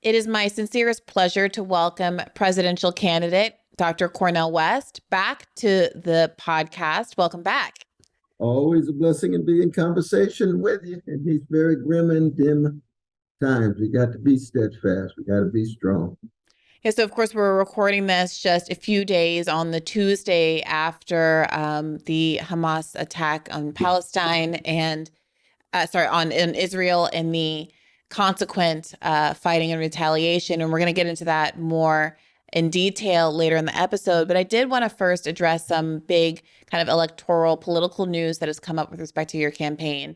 It is my sincerest pleasure to welcome presidential candidate Dr. Cornel West back to the podcast. Welcome back. Always a blessing to be in conversation with you in these very grim and dim times. We got to be steadfast. We got to be strong. Yeah, so of course we're recording this just a few days on the Tuesday after the Hamas attack on Palestine and in Israel and the consequent fighting and retaliation. And we're going to get into that more in detail later in the episode. But I did want to first address some big kind of electoral political news that has come up with respect to your campaign.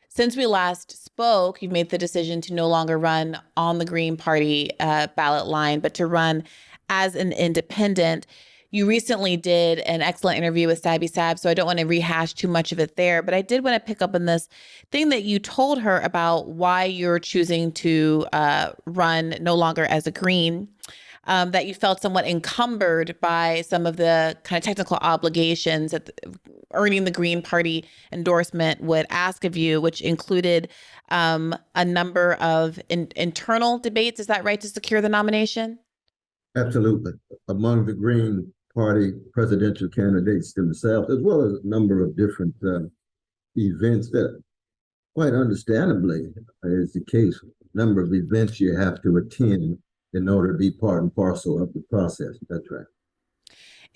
Since we last spoke, you've made the decision to no longer run on the Green Party ballot line, but to run as an independent. You recently did an excellent interview with Sabby Sab, so I don't want to rehash too much of it there, but I did want to pick up on this thing that you told her about why you're choosing to run no longer as a Green, that you felt somewhat encumbered by some of the kind of technical obligations that earning the Green Party endorsement would ask of you, which included a number of internal debates. Is that right, to secure the nomination? Absolutely. Among the Green Party presidential candidates themselves, as well as a number of different events that, quite understandably, is the case. A number of events you have to attend in order to be part and parcel of the process. That's right.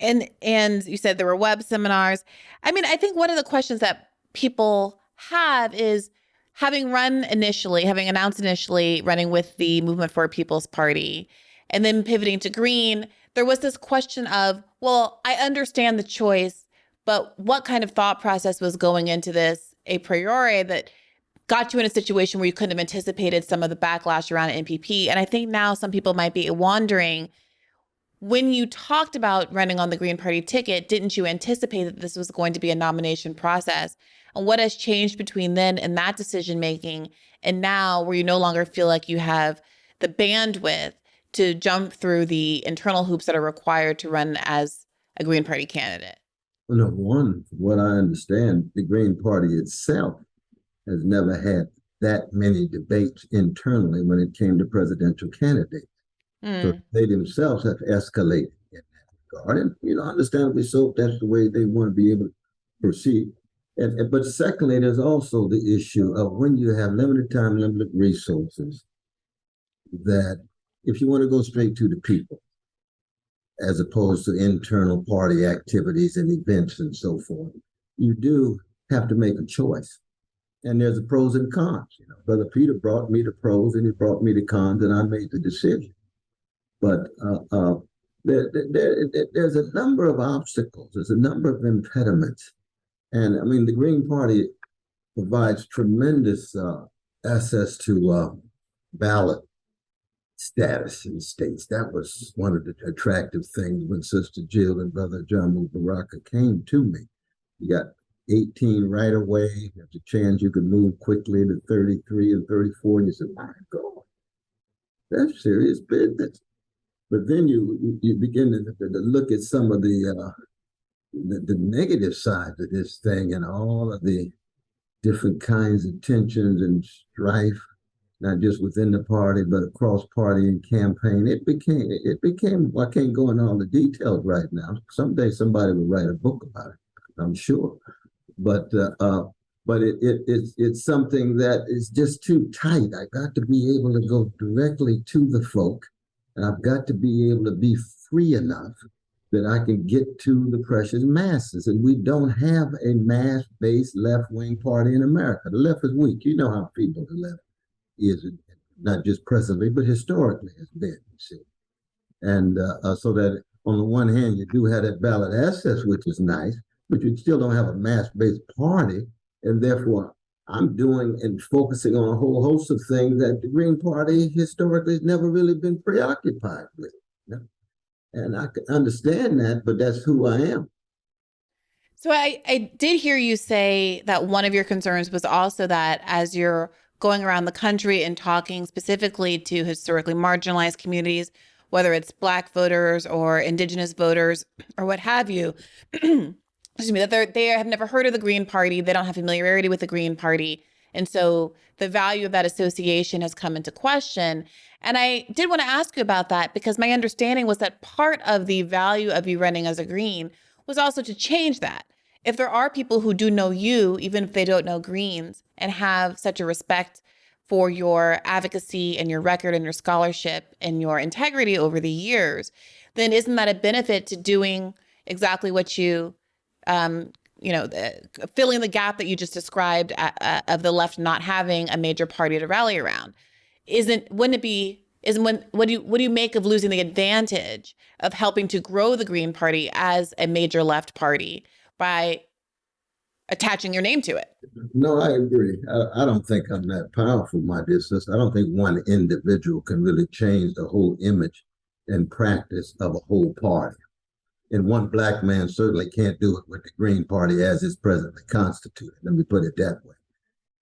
And you said there were web seminars. I mean, I think one of the questions that people have is, having announced initially running with the Movement for a People's Party, and then pivoting to Green, there was this question of, well, I understand the choice, but what kind of thought process was going into this a priori that got you in a situation where you couldn't have anticipated some of the backlash around NPP? And I think now some people might be wondering, when you talked about running on the Green Party ticket, didn't you anticipate that this was going to be a nomination process? And what has changed between then and that decision making, and now where you no longer feel like you have the bandwidth to jump through the internal hoops that are required to run as a Green Party candidate? Well, number one, from what I understand, the Green Party itself has never had that many debates internally when it came to presidential candidates. So they themselves have escalated in that regard. And, understandably so, that's the way they want to be able to proceed. But secondly, there's also the issue of when you have limited time, limited resources, that if you want to go straight to the people, as opposed to internal party activities and events and so forth, you do have to make a choice. And there's the pros and cons. Brother Peter brought me the pros and he brought me the cons, and I made the decision. But there's a number of obstacles. There's a number of impediments. And I mean, the Green Party provides tremendous access to ballot status in states. That was one of the attractive things when Sister Jill and Brother John Mubaraka came to me. You got 18 right away. There's a chance you could move quickly to 33 and 34. And you said, my God, that's serious business. But then you begin to look at some of the negative sides of this thing, and all of the different kinds of tensions and strife, not just within the party, but across party and campaign. It became, I can't go into all the details right now. Someday somebody will write a book about it, I'm sure. But it's something that is just too tight. I got to be able to go directly to the folk, and I've got to be able to be free enough that I can get to the precious masses. And we don't have a mass-based left-wing party in America. The left is weak. You know how feeble the left is, not just presently, but historically has been, you see. And so that on the one hand, you do have that ballot access, which is nice, but you still don't have a mass-based party. And therefore, I'm doing and focusing on a whole host of things that the Green Party historically has never really been preoccupied with. And I can understand that, but that's who I am. So I did hear you say that one of your concerns was also that as you're going around the country and talking specifically to historically marginalized communities, whether it's Black voters or Indigenous voters or what have you, excuse me, that they have never heard of the Green Party. They don't have familiarity with the Green Party. And so the value of that association has come into question. And I did want to ask you about that because my understanding was that part of the value of you running as a Green was also to change that. If there are people who do know you, even if they don't know Greens, and have such a respect for your advocacy and your record and your scholarship and your integrity over the years, then isn't that a benefit to doing exactly what you, filling the gap that you just described of the left not having a major party to rally around? What do you make of losing the advantage of helping to grow the Green Party as a major left party by attaching your name to it? No, I agree. I don't think I'm that powerful, my distance. I don't think one individual can really change the whole image and practice of a whole party. And one black man certainly can't do it with the Green Party as it's presently constituted. Let me put it that way.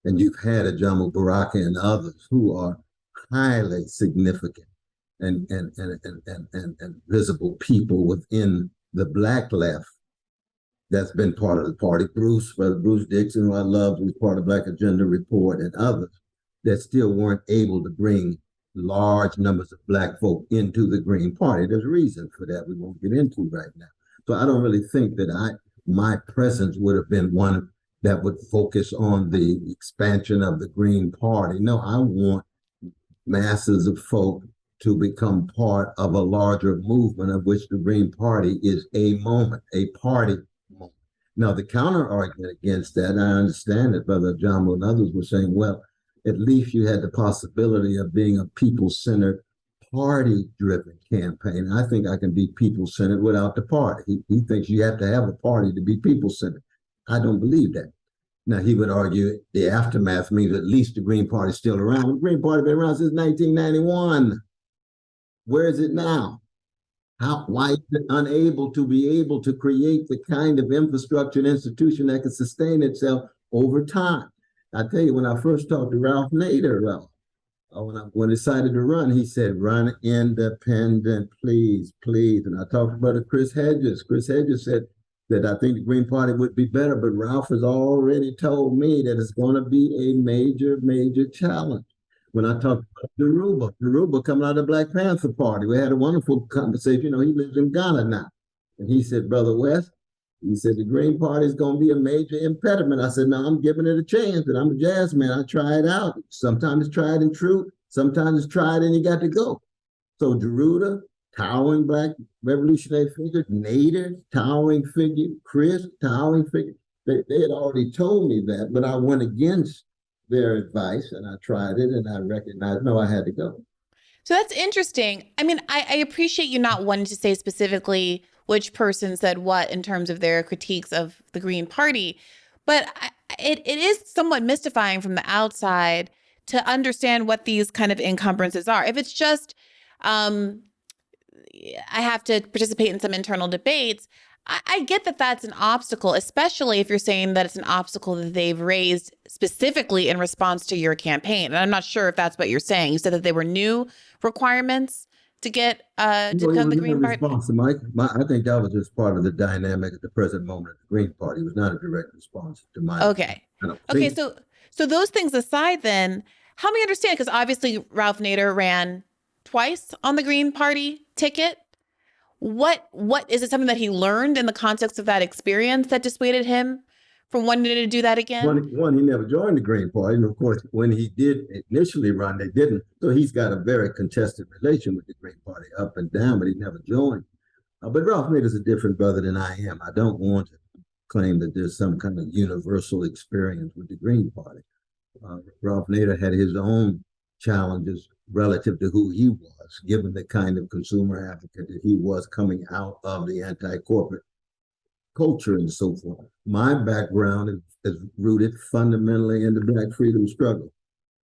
And you've had a Jamal Baraka and others who are highly significant and visible people within the black left that's been part of the party. Brother Bruce Dixon, who I love, who's part of Black Agenda Report, and others that still weren't able to bring large numbers of black folk into the Green Party. There's a reason for that we won't get into right now. So I don't really think that my presence would have been one that would focus on the expansion of the Green Party. No, I want masses of folk to become part of a larger movement of which the Green Party is a party moment. Now, the counter argument against that, I understand that Brother John and others were saying, well, at least you had the possibility of being a people-centered, party-driven campaign. I think I can be people-centered without the party. He thinks you have to have a party to be people-centered. I don't believe that. Now, he would argue the aftermath means at least the Green Party is still around. The Green Party has been around since 1991. Where is it now? Why is it unable to create the kind of infrastructure and institution that can sustain itself over time? I tell you, when I first talked to Ralph Nader, when he decided to run, he said, run independent, please, please. And I talked about Chris Hedges. Chris Hedges said that I think the Green Party would be better, but Ralph has already told me that it's going to be a major, major challenge. When I talked about Yoruba coming out of the Black Panther Party, we had a wonderful conversation. He lives in Ghana now. And he said, Brother West, he said, the Green Party is going to be a major impediment. I said, no, I'm giving it a chance. And I'm a jazz man. I try it out. Sometimes it's tried and true. Sometimes it's tried and you got to go. So Deruta, towering black revolutionary figure, Nader, towering figure, Chris, towering figure. They had already told me that, but I went against their advice and I tried it and I recognized, no, I had to go. So that's interesting. I mean, I appreciate you not wanting to say specifically which person said what in terms of their critiques of the Green Party, but it is somewhat mystifying from the outside to understand what these kind of encumbrances are. If it's just, I have to participate in some internal debates, I get that that's an obstacle, especially if you're saying that it's an obstacle that they've raised specifically in response to your campaign. And I'm not sure if that's what you're saying. You said that they were new requirements to get to become the Green Party. I think that was just part of the dynamic at the present moment of the Green Party. It was not a direct response to my. Okay. So those things aside, then help me understand, because obviously Ralph Nader ran twice on the Green Party ticket. What is it, something that he learned in the context of that experience that dissuaded him from wanting to do that again? One, he never joined the Green Party. And of course, when he did initially run, they didn't. So he's got a very contested relation with the Green Party, up and down, but he never joined. But Ralph Nader's a different brother than I am. I don't want to claim that there's some kind of universal experience with the Green Party. Ralph Nader had his own challenges relative to who he was, given the kind of consumer advocate that he was coming out of the anti-corporate culture and so forth. My background is rooted fundamentally in the Black freedom struggle.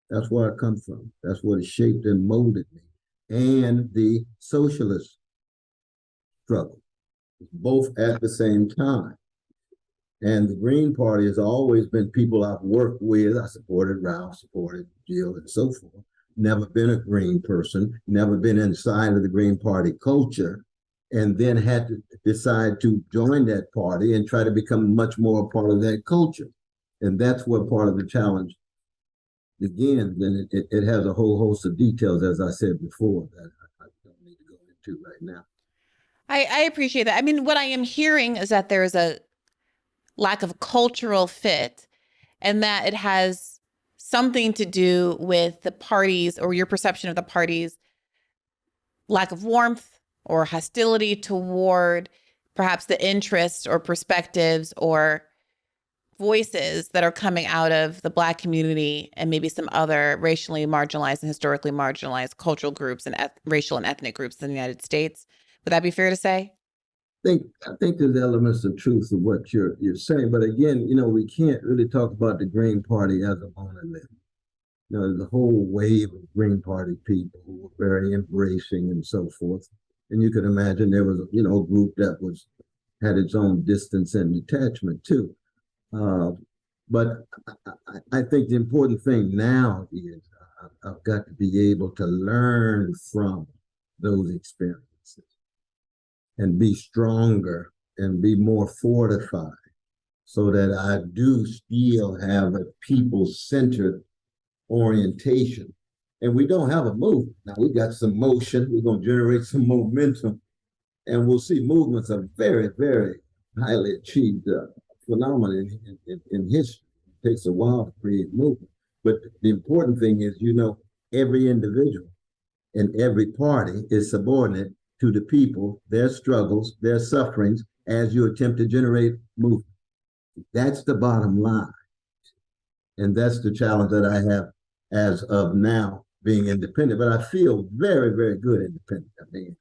That's where I come from. That's what has shaped and molded me. And the socialist struggle, both at the same time. And the Green Party has always been people I've worked with. I supported Ralph, supported Jill, and so forth. Never been a Green person, never been inside of the Green Party culture, and then had to decide to join that party and try to become much more a part of that culture. And that's what part of the challenge again, then it has a whole host of details, as I said before, that I don't need to go into right now. I appreciate that. I mean, what I am hearing is that there's a lack of cultural fit and that it has something to do with the parties or your perception of the parties' lack of warmth or hostility toward perhaps the interests or perspectives or voices that are coming out of the Black community and maybe some other racially marginalized and historically marginalized cultural groups and racial and ethnic groups in the United States. Would that be fair to say? I think there's elements of truth of what you're saying, but again, we can't really talk about the Green Party as a monolith. There's a whole wave of Green Party people who were very embracing and so forth. And you could imagine there was, a group that had its own distance and detachment too. But I think the important thing now is I've got to be able to learn from those experiences and be stronger and be more fortified so that I do still have a people-centered orientation. And we don't have a movement. Now we got some motion, we're going to generate some momentum, and we'll see movements are very, very highly achieved phenomenon in history. It takes a while to create movement. But the important thing is, every individual and every party is subordinate to the people, their struggles, their sufferings, as you attempt to generate movement. That's the bottom line. And that's the challenge that I have as of now being independent. But I feel very, very good independent. I mean,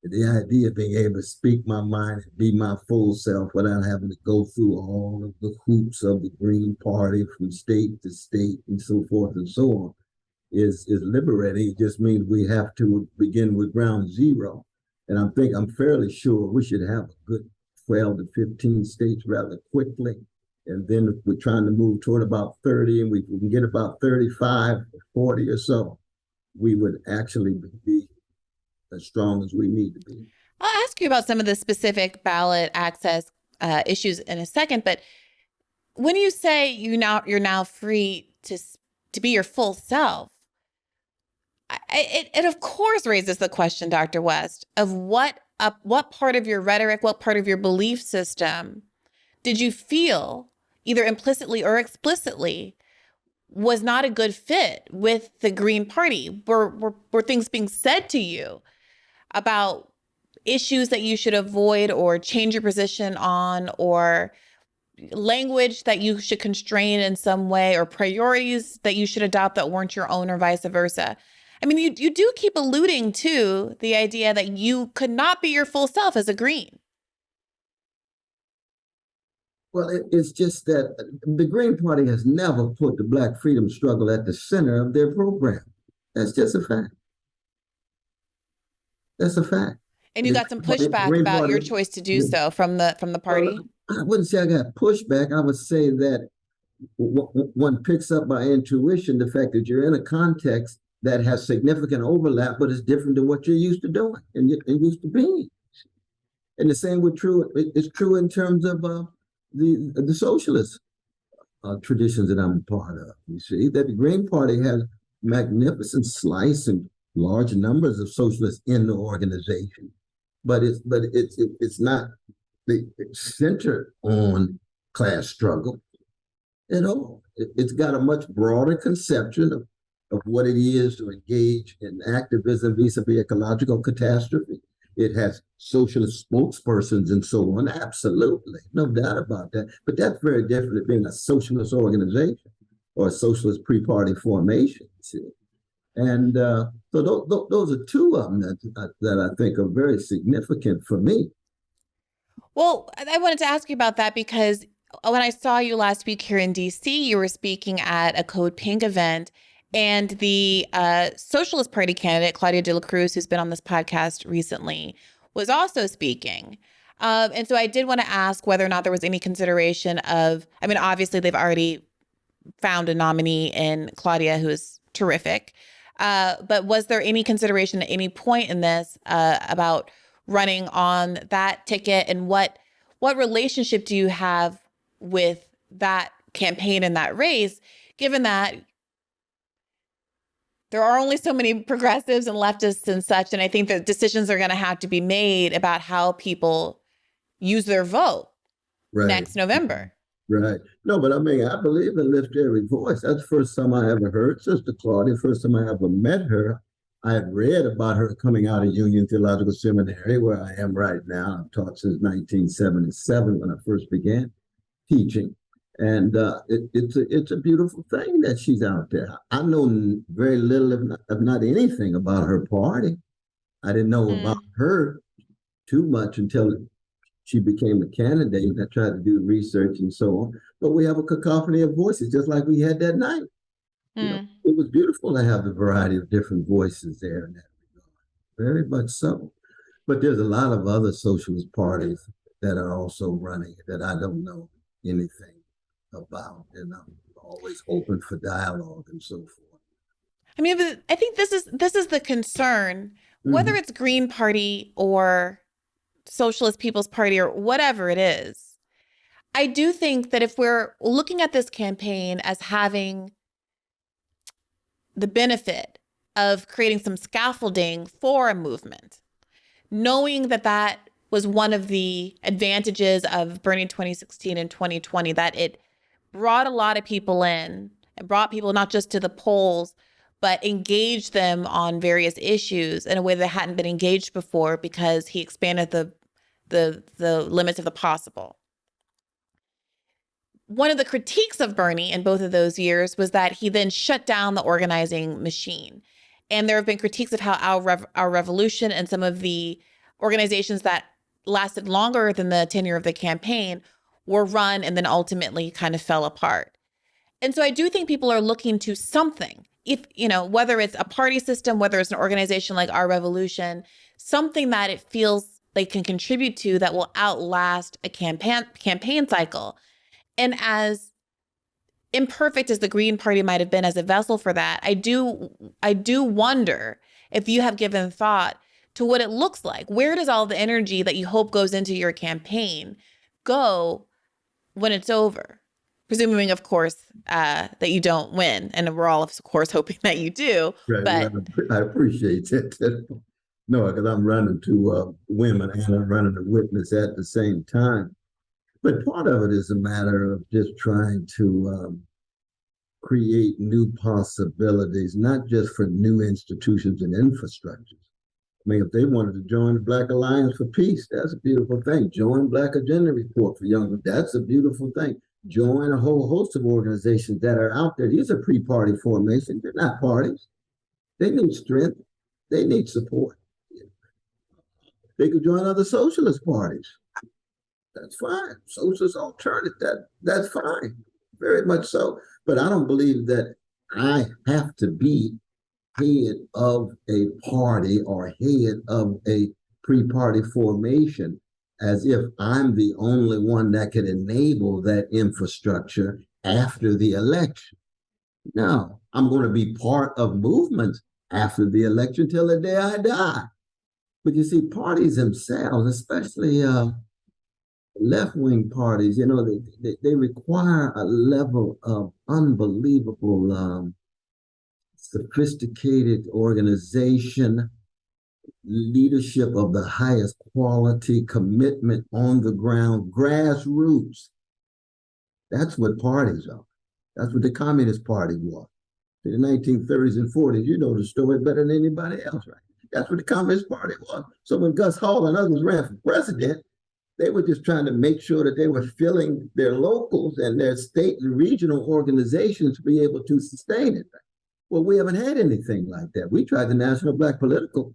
the idea of being able to speak my mind and be my full self without having to go through all of the hoops of the Green Party from state to state and so forth and so on is liberating. It just means we have to begin with ground zero. And I'm fairly sure we should have a good 12 to 15 states rather quickly. And then if we're trying to move toward about 30 and we can get about 35 or 40 or so, we would actually be as strong as we need to be. I'll ask you about some of the specific ballot access issues in a second, but when you say you're now free to be your full self, it of course raises the question, Dr. West, of what part of your rhetoric, what part of your belief system did you feel, either implicitly or explicitly, was not a good fit with the Green Party? Were things being said to you about issues that you should avoid or change your position on, or language that you should constrain in some way, or priorities that you should adopt that weren't your own, or vice versa? I mean, you do keep alluding to the idea that you could not be your full self as a Green. Well, it's just that the Green Party has never put the Black freedom struggle at the center of their program. That's just a fact. That's a fact. And you got some pushback about your choice to do so from the party? I wouldn't say I got pushback. I would say that one picks up by intuition the fact that you're in a context that has significant overlap, but it's different than what you're used to doing and used to being. And the same is true in terms of the socialist traditions that I'm a part of. You see, that the Green Party has magnificent slice and large numbers of socialists in the organization, but it's not centered on class struggle at all. It's got a much broader conception of what it is to engage in activism vis-a-vis ecological catastrophe. It has socialist spokespersons and so on. Absolutely, no doubt about that. But that's very different than being a socialist organization or a socialist pre-party formation. See? And so those are two of them that I think are very significant for me. Well, I wanted to ask you about that because when I saw you last week here in DC, you were speaking at a Code Pink event, and the Socialist Party candidate, Claudia de la Cruz, who's been on this podcast recently, was also speaking. And so I did want to ask whether or not there was any consideration of, I mean, obviously they've already found a nominee in Claudia, who is terrific. But was there any consideration at any point in this about running on that ticket, and what relationship do you have with that campaign and that race, given that there are only so many progressives and leftists and such. And I think that decisions are going to have to be made about how people use their vote next November. Right. No, but I mean, I believe in lift every voice. That's the first time I ever heard Sister Claudia. First time I ever met her. I had read about her coming out of Union Theological Seminary, where I am right now. I've taught since 1977 when I first began teaching. And it's a beautiful thing that she's out there. I know very little, if not anything, about her party. I didn't know about her too much until she became a candidate. I tried to do research and so on. But we have a cacophony of voices, just like we had that night. You know, it was beautiful to have the variety of different voices there in that regard. Very much so. But there's a lot of other socialist parties that are also running that I don't know anything about, and I'm always open for dialogue and so forth. I mean, I think this is the concern, whether it's Green Party or Socialist People's Party or whatever it is. I do think that if we're looking at this campaign as having the benefit of creating some scaffolding for a movement, knowing that that was one of the advantages of Bernie 2016 and 2020, that it brought a lot of people in and brought people not just to the polls, but engaged them on various issues in a way that hadn't been engaged before because he expanded the limits of the possible. One of the critiques of Bernie in both of those years was that he then shut down the organizing machine. And there have been critiques of how our revolution and some of the organizations that lasted longer than the tenure of the campaign were run and then ultimately kind of fell apart. And so I do think people are looking to something, if, you know, whether it's a party system, whether it's an organization like Our Revolution, something that it feels they can contribute to that will outlast a campaign cycle. And as imperfect as the Green Party might have been as a vessel for that, I do wonder if you have given thought to what it looks like. Where does all the energy that you hope goes into your campaign go when it's over? Presuming, of course, that you don't win. And we're all, of course, hoping that you do. Right, but I appreciate it. No, because I'm running to women and I'm running to witness at the same time. But part of it is a matter of just trying to create new possibilities, not just for new institutions and infrastructures. I mean, if they wanted to join the Black Alliance for Peace, that's a beautiful thing. Join Black Agenda Report for Young, that's a beautiful thing. Join a whole host of organizations that are out there. These are pre-party formations. They're not parties. They need strength. They need support. They could join other socialist parties. That's fine. Socialist alternative, that's fine. Very much so. But I don't believe that I have to be head of a party or head of a pre-party formation as if I'm the only one that can enable that infrastructure after the election. No, I'm going to be part of movements after the election till the day I die. But you see, parties themselves, especially left-wing parties, you know, they require a level of unbelievable sophisticated organization, leadership of the highest quality, commitment on the ground, grassroots. That's what parties are. That's what the Communist Party was. In the 1930s and 40s, you know the story better than anybody else, right? That's what the Communist Party was. So when Gus Hall and others ran for president, they were just trying to make sure that they were filling their locals and their state and regional organizations to be able to sustain it. Well, we haven't had anything like that. We tried the National Black Political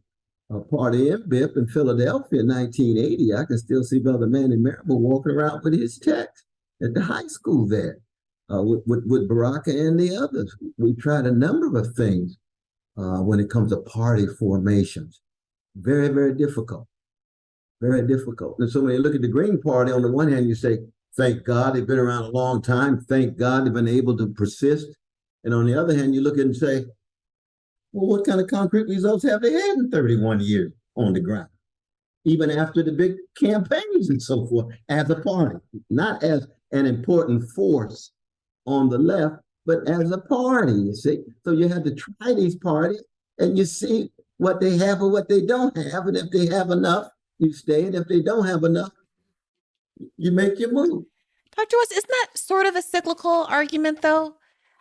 Party, NBIP, in Philadelphia in 1980. I can still see Brother Manny Marable walking around with his text at the high school there with Baraka and the others. We tried a number of things when it comes to party formations. Very, very difficult. Very difficult. And so when you look at the Green Party, on the one hand, you say, thank God they've been around a long time. Thank God they've been able to persist. And on the other hand, you look at it and say, well, what kind of concrete results have they had in 31 years on the ground? Even after the big campaigns and so forth, as a party, not as an important force on the left, but as a party, you see. So you had to try these parties and you see what they have or what they don't have. And if they have enough, you stay. And if they don't have enough, you make your move. Dr. West, isn't that sort of a cyclical argument, though?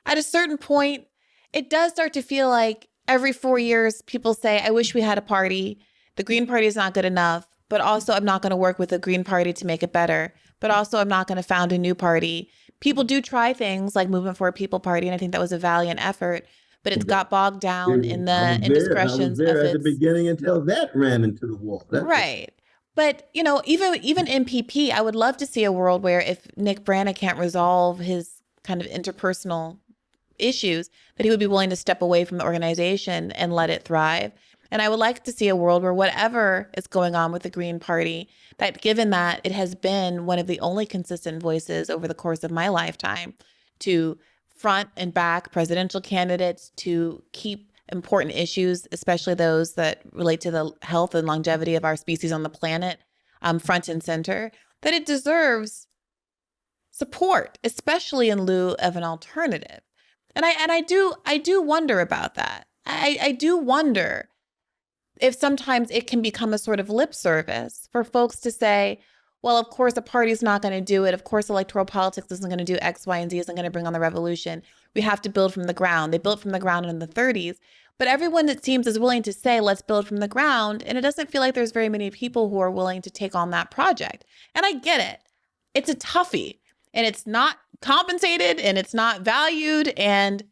At a certain point, it does start to feel like every 4 years, people say, I wish we had a party. The Green Party is not good enough, but also I'm not going to work with the Green Party to make it better. But also, I'm not going to found a new party. People do try things like Movement for a People Party, and I think that was a valiant effort, but it's got bogged down in the I was indiscretions of there at the its beginning until that ran into the wall. right. But even in PP, I would love to see a world where if Nick Brana can't resolve his kind of interpersonal issues, that he would be willing to step away from the organization and let it thrive. And I would like to see a world where whatever is going on with the Green Party, that given that it has been one of the only consistent voices over the course of my lifetime to front and back presidential candidates, to keep important issues, especially those that relate to the health and longevity of our species on the planet, front and center, that it deserves support, especially in lieu of an alternative. And I do wonder about that. I do wonder if sometimes it can become a sort of lip service for folks to say, well, of course, a party's not going to do it. Of course, electoral politics isn't going to do X, Y, and Z, isn't going to bring on the revolution. We have to build from the ground. They built from the ground in the 30s. But everyone, it seems, is willing to say, let's build from the ground. And it doesn't feel like there's very many people who are willing to take on that project. And I get it. It's a toughie. And it's not compensated and it's not valued. And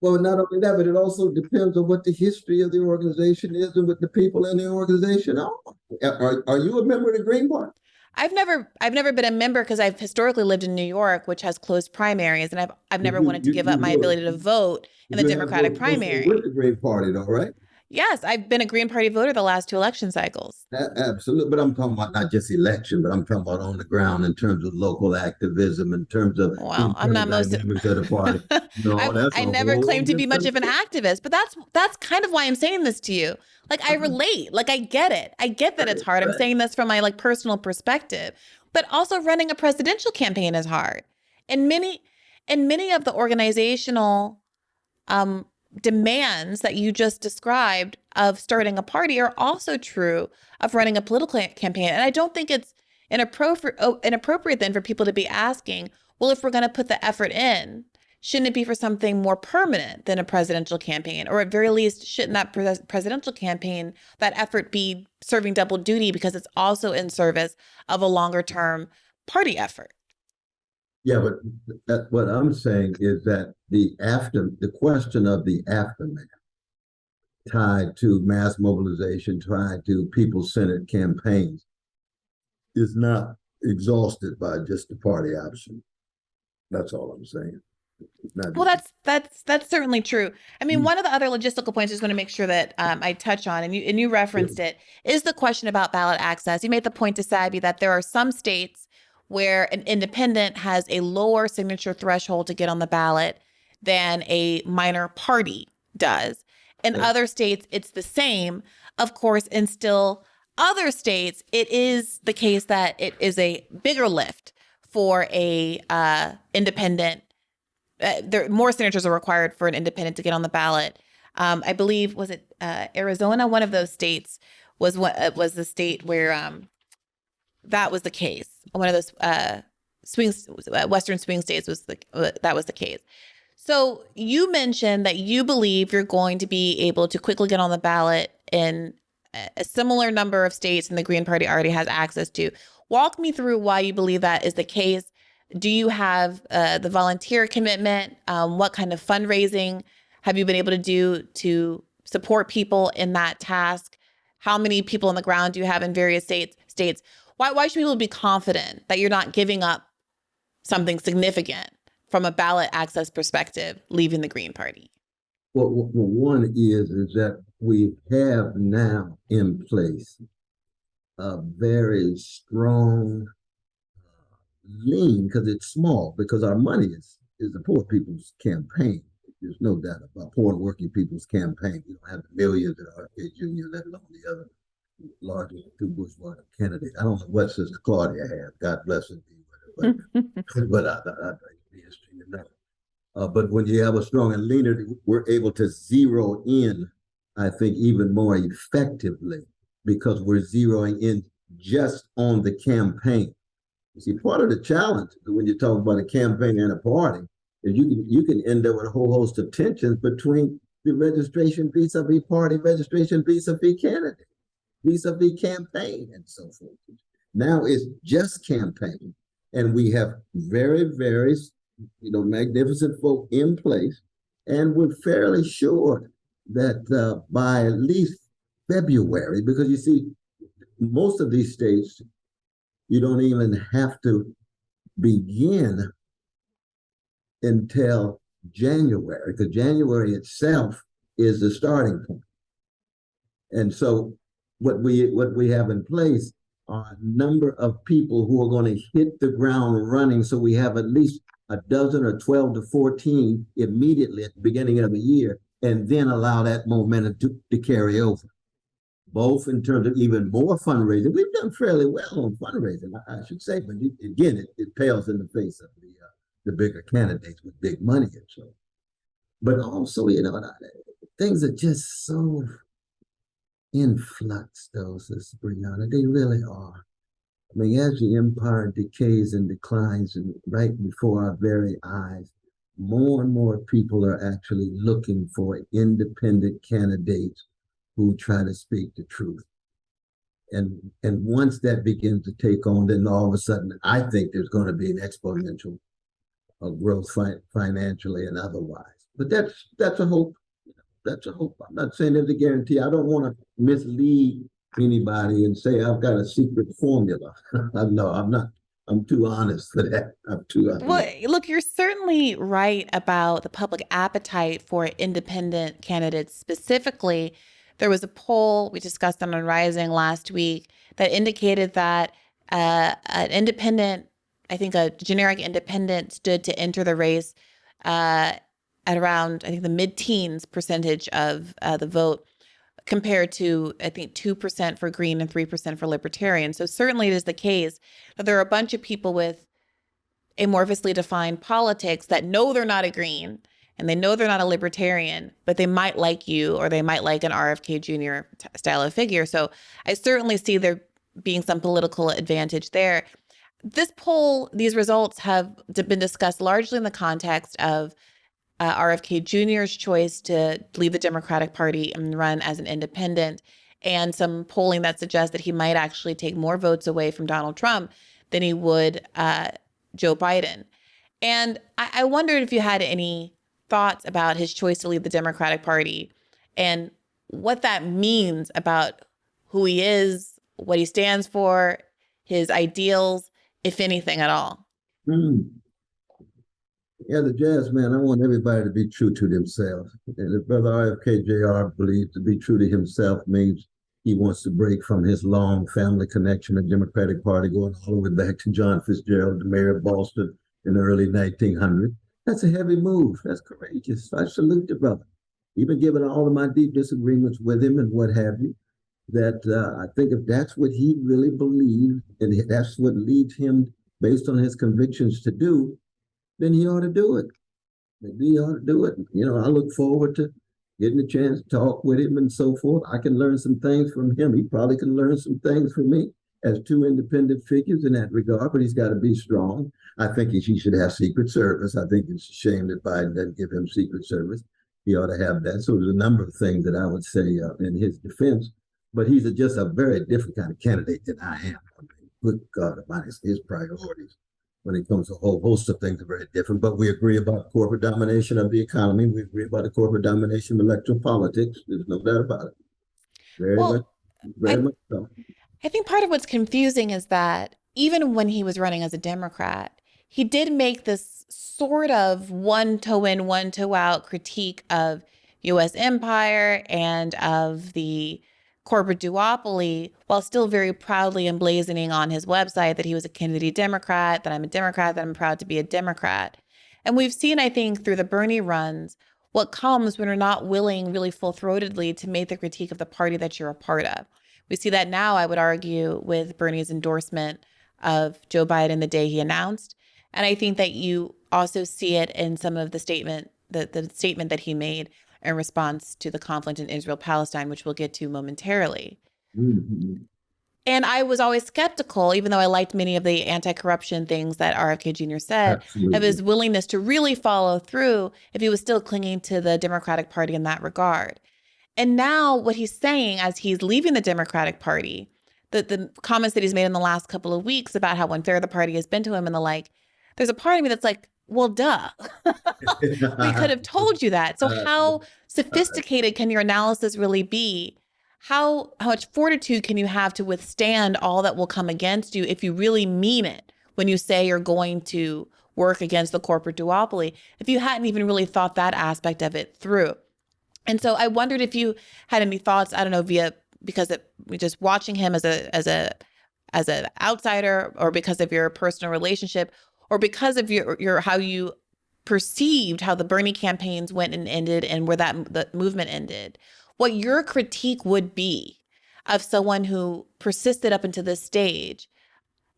well, not only that, but it also depends on what the history of the organization is and what the people in the organization are. Are you a member of the Green Party? I've never been a member because I've historically lived in New York, which has closed primaries, and I've never wanted to give up my ability to vote in the Democratic primary. With the Green Party, though, right? Yes, I've been a Green Party voter the last 2 election cycles. Absolutely. But I'm talking about not just election, but I'm talking about on the ground in terms of local activism, in terms of well, I'm not most of the party. No, I never claimed to be much of an activist, but that's kind of why I'm saying this to you. Like I relate, like I get it. I get that it's hard. I'm saying this from my like personal perspective, but also running a presidential campaign is hard. And many of the organizational demands that you just described of starting a party are also true of running a political campaign. And I don't think it's inappropriate then for people to be asking, well, if we're going to put the effort in, shouldn't it be for something more permanent than a presidential campaign? Or at very least, shouldn't that presidential campaign, that effort be serving double duty because it's also in service of a longer term party effort? Yeah, but what I'm saying is that the question of the aftermath tied to mass mobilization, tied to people-centered campaigns, is not exhausted by just the party option. That's all I'm saying. Well, that's certainly true. I mean, one of the other logistical points I just want to make sure that I touch on, and you referenced it, is the question about ballot access. You made the point to Sabby that there are some states where an independent has a lower signature threshold to get on the ballot than a minor party does. In other states, it's the same, of course, and still other states, it is the case that it is a bigger lift for a independent. More signatures are required for an independent to get on the ballot. I believe, was it Arizona? One of those states was the state where that was the case. One of those Western swing states that was the case. So you mentioned that you believe you're going to be able to quickly get on the ballot in a similar number of states, and the Green Party already has access to. Walk me through why you believe that is the case. Do you have the volunteer commitment? What kind of fundraising have you been able to do to support people in that task? How many people on the ground do you have in various states? Why should people be confident that you're not giving up something significant from a ballot access perspective, leaving the Green Party? Well, one is that we have now in place a very strong lean, because it's small, because our money is the poor people's campaign. There's no doubt about poor and working people's campaign. We don't have the millions that RFK Jr., let alone the other largest two bourgeois candidates. I don't know what Sister Claudia has. God bless her. But I think the history enough. But when you have a strong and leaner, we're able to zero in, I think, even more effectively because we're zeroing in just on the campaign. You see, part of the challenge when you talk about a campaign and a party is you can end up with a whole host of tensions between the registration vis-a-vis party registration vis-a-vis candidate, vis-a-vis campaign, and so forth. Now it's just campaign, and we have very, very, magnificent folk in place, and we're fairly sure that by at least February, because you see, most of these states, you don't even have to begin until January, because January itself is the starting point. And so what we have in place are a number of people who are going to hit the ground running. So we have at least a dozen or 12 to 14 immediately at the beginning of the year, and then allow that momentum to carry over, both in terms of even more fundraising. We've done fairly well on fundraising, I should say, but again, it pales in the face of the bigger candidates with big money and so. But also, things are just so in flux, though, Sister Brianna. They really are. I mean, as the empire decays and declines, and right before our very eyes, more and more people are actually looking for independent candidates who try to speak the truth. And once that begins to take on, then all of a sudden, I think there's going to be an exponential growth financially and otherwise. But that's a hope. That's a hope. I'm not saying there's a guarantee. I don't want to mislead anybody and say I've got a secret formula. No, I'm not. I'm too honest for that. I'm too honest. Well, look, you're certainly right about the public appetite for independent candidates. Specifically, there was a poll we discussed on Rising last week that indicated that an independent, I think a generic independent, stood to enter the race at around, I think, the mid-teens percentage of the vote, compared to, I think, 2% for Green and 3% for Libertarian. So certainly it is the case that there are a bunch of people with amorphously defined politics that know they're not a Green and they know they're not a Libertarian, but they might like you or they might like an RFK Jr. Style of figure. So I certainly see there being some political advantage there. This poll, these results have been discussed largely in the context of RFK Jr.'s choice to leave the Democratic Party and run as an independent, and some polling that suggests that he might actually take more votes away from Donald Trump than he would Joe Biden. And I wondered if you had any thoughts about his choice to leave the Democratic Party and what that means about who he is, what he stands for, his ideals, if anything at all. Yeah, the jazz man, I want everybody to be true to themselves. And if Brother RFK Jr. believes to be true to himself means he wants to break from his long family connection to the Democratic Party, going all the way back to John Fitzgerald, the mayor of Boston in the early 1900s. That's a heavy move. That's courageous. I salute the brother. Even given all of my deep disagreements with him and what have you, that I think if that's what he really believes and that's what leads him based on his convictions to do, then he ought to do it. Maybe he ought to do it. I look forward to getting a chance to talk with him and so forth. I can learn some things from him. He probably can learn some things from me as two independent figures in that regard, but he's got to be strong. I think he should have Secret Service. I think it's a shame that Biden doesn't give him Secret Service. He ought to have that. So there's a number of things that I would say in his defense, but he's just a very different kind of candidate than I am. I mean, good God, his priorities when it comes to a whole host of things are very different, but we agree about corporate domination of the economy. We agree about the corporate domination of electoral politics. There's no doubt about it. Very much so. I think part of what's confusing is that even when he was running as a Democrat, he did make this sort of one toe in, one toe out critique of U.S. empire and of the corporate duopoly, while still very proudly emblazoning on his website that he was a Kennedy Democrat, that I'm a Democrat, that I'm proud to be a Democrat. And we've seen, I think, through the Bernie runs, what comes when you're not willing really full-throatedly to make the critique of the party that you're a part of. We see that now, I would argue, with Bernie's endorsement of Joe Biden the day he announced, And I think that you also see it in some of the statement that he made in response to the conflict in Israel-Palestine, which we'll get to momentarily. Mhm. And I was always skeptical, even though I liked many of the anti-corruption things that RFK Jr. said, of Absolutely. his willingness to really follow through if he was still clinging to the Democratic Party in that regard. And now what he's saying as he's leaving the Democratic Party, the comments that he's made in the last couple of weeks about how unfair the party has been to him and the like, there's a part of me that's like, well, duh. We could have told you that. So how sophisticated can your analysis really be? How much fortitude can you have to withstand all that will come against you if you really mean it when you say you're going to work against the corporate duopoly, if you hadn't even really thought that aspect of it through? And so I wondered if you had any thoughts, I don't know, because just watching him as an outsider, or because of your personal relationship, or because of your how you perceived how the Bernie campaigns went and ended, and where the movement ended, what your critique would be of someone who persisted up into this stage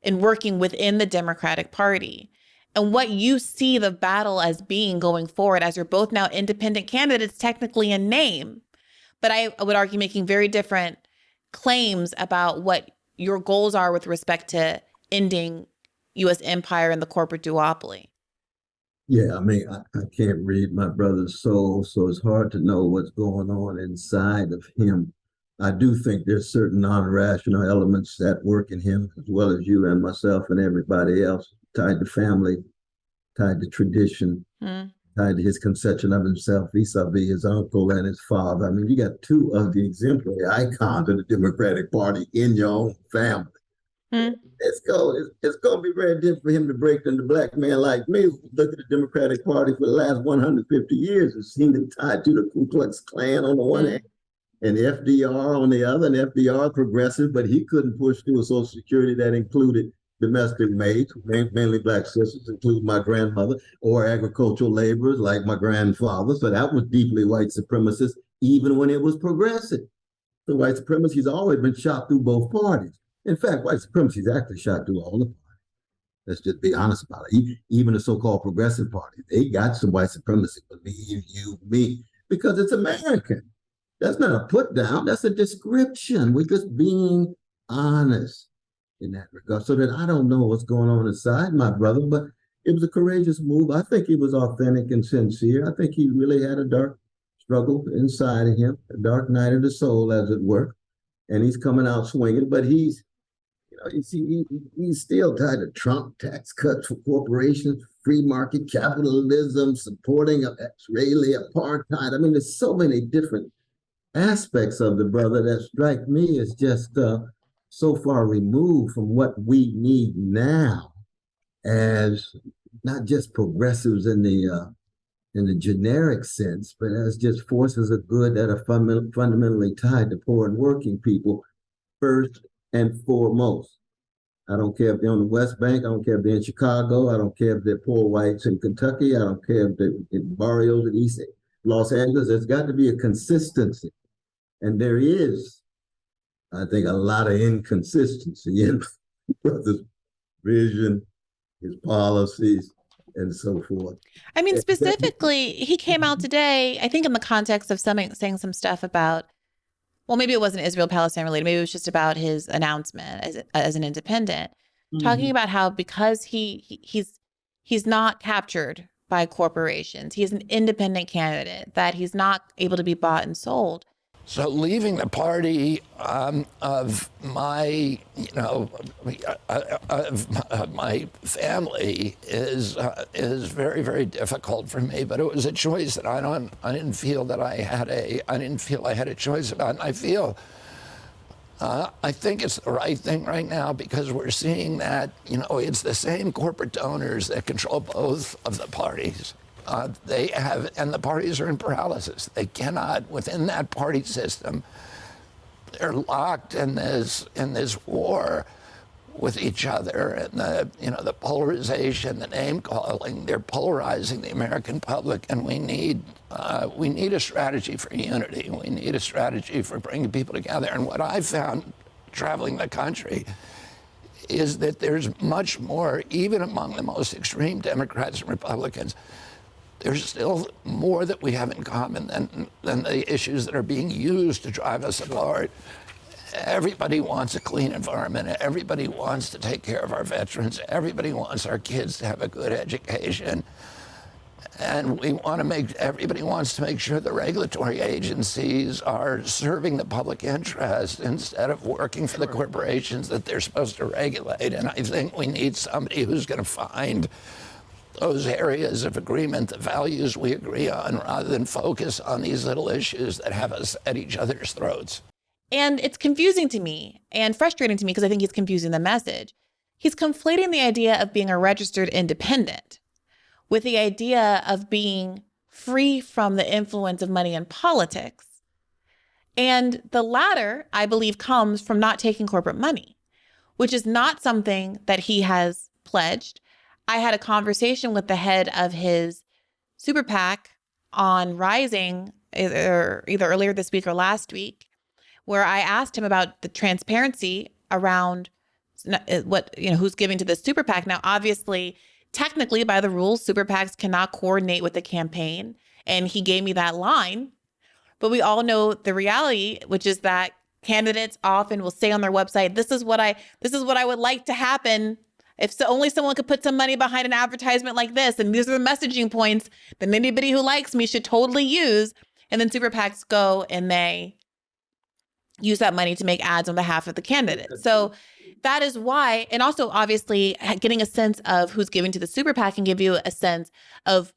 in working within the Democratic Party, and what you see the battle as being going forward, as you're both now independent candidates, technically in name, but I would argue making very different claims about what your goals are with respect to ending U.S. empire and the corporate duopoly. Yeah, I mean, I can't read my brother's soul, so it's hard to know what's going on inside of him. I do think there's certain non-rational elements that work in him, as well as you and myself and everybody else, tied to family, tied to tradition, tied to his conception of himself vis-a-vis his uncle and his father. I mean, you got two of the exemplary icons of the Democratic Party in your own family. It's going to be very different for him to break than the black man like me who looked at the Democratic Party for the last 150 years and seen it tied to the Ku Klux Klan on the one hand and FDR on the other. And FDR progressive, but he couldn't push through a Social Security that included domestic maids, mainly black sisters, including my grandmother, or agricultural laborers like my grandfather. So that was deeply white supremacist, even when it was progressive. The white supremacy's always been shot through both parties. In fact, white supremacy's actually shot through all the parties. Let's just be honest about it. Even the so-called progressive party, they got some white supremacy, believe you me, because it's American. That's not a put down, that's a description. We're just being honest in that regard. So that I don't know what's going on inside my brother, but it was a courageous move. I think he was authentic and sincere. I think he really had a dark struggle inside of him, a dark night of the soul, as it were. And he's coming out swinging, but he's still tied to Trump, tax cuts for corporations, free market capitalism, supporting of Israeli apartheid. I mean, there's so many different aspects of the brother that strike me as just so far removed from what we need now as not just progressives in the generic sense, but as just forces of good that are fundamentally tied to poor and working people first and foremost. I don't care if they're on the West Bank. I don't care if they're in Chicago. I don't care if they're poor whites in Kentucky. I don't care if they're in barrios in East Los Angeles. There's got to be a consistency. And there is, I think, a lot of inconsistency in brother's vision, his policies, and so forth. I mean, specifically, he came out today, I think in the context of saying some stuff about, well, maybe it wasn't Israel-Palestine related. Maybe it was just about his announcement as an independent, talking about how because he's not captured by corporations, he's an independent candidate, that he's not able to be bought and sold. So leaving the party of my, my family is very, very difficult for me. But it was a choice that I didn't feel I had a choice about. And I think it's the right thing right now because we're seeing that it's the same corporate donors that control both of the parties. They have, and the parties are in paralysis. They cannot, within that party system, they're locked in this war with each other, and the polarization, the name calling. They're polarizing the American public, and we need a strategy for unity. We need a strategy for bringing people together. And what I found traveling the country is that there's much more, even among the most extreme Democrats and Republicans, there's still more that we have in common than the issues that are being used to drive us apart. Everybody wants a clean environment. Everybody wants to take care of our veterans. Everybody wants our kids to have a good education. And everybody wants to make sure the regulatory agencies are serving the public interest instead of working for the corporations that they're supposed to regulate. And I think we need somebody who's going to find those areas of agreement, the values we agree on, rather than focus on these little issues that have us at each other's throats. And it's confusing to me and frustrating to me because I think he's confusing the message. He's conflating the idea of being a registered independent with the idea of being free from the influence of money in politics. And the latter, I believe, comes from not taking corporate money, which is not something that he has pledged. I had a conversation with the head of his super PAC on Rising either earlier this week or last week, where I asked him about the transparency around who's giving to the super PAC. Now, obviously, technically, by the rules, super PACs cannot coordinate with the campaign. And he gave me that line. But we all know the reality, which is that candidates often will say on their website, this is what I would like to happen. If only someone could put some money behind an advertisement like this. And these are the messaging points that anybody who likes me should totally use. And then super PACs go and they use that money to make ads on behalf of the candidate. So that is why, and also obviously getting a sense of who's giving to the super PAC can give you a sense of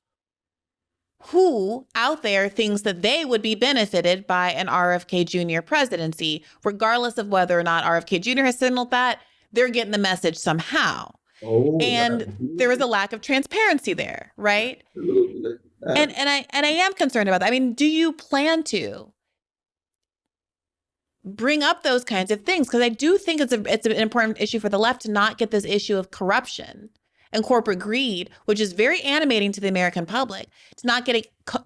who out there thinks that they would be benefited by an RFK Jr. presidency, regardless of whether or not RFK Jr. has signaled that, they're getting the message somehow. And there is a lack of transparency there, right? Absolutely. And I am concerned about that. I mean, do you plan to bring up those kinds of things? Because I do think it's an important issue for the left to not get this issue of corruption and corporate greed, which is very animating to the American public, to not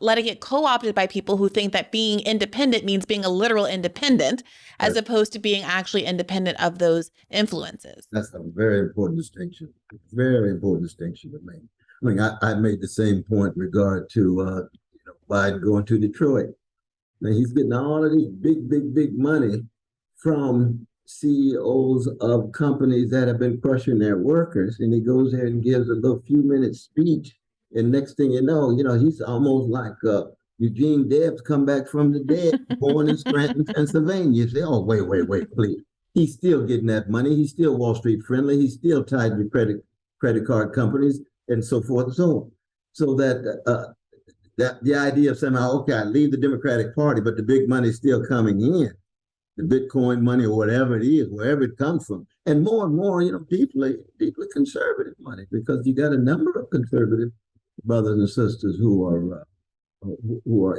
let it get co-opted by people who think that being independent means being a literal independent, as opposed to being actually independent of those influences. That's a very important distinction. Very important distinction to make. I mean, I made the same point in regard to Biden going to Detroit. Now he's getting all of these big money from CEOs of companies that have been crushing their workers, and he goes there and gives a little few-minute speech, and next thing you know, he's almost like Eugene Debs come back from the dead, born in Scranton, Pennsylvania. You say, oh, wait, please. He's still getting that money. He's still Wall Street friendly. He's still tied to credit card companies and so forth and so on. So that the idea of saying, okay, I leave the Democratic Party, but the big money's still coming in, the Bitcoin money or whatever it is, wherever it comes from, and more, deeply conservative money, because you got a number of conservative brothers and sisters who are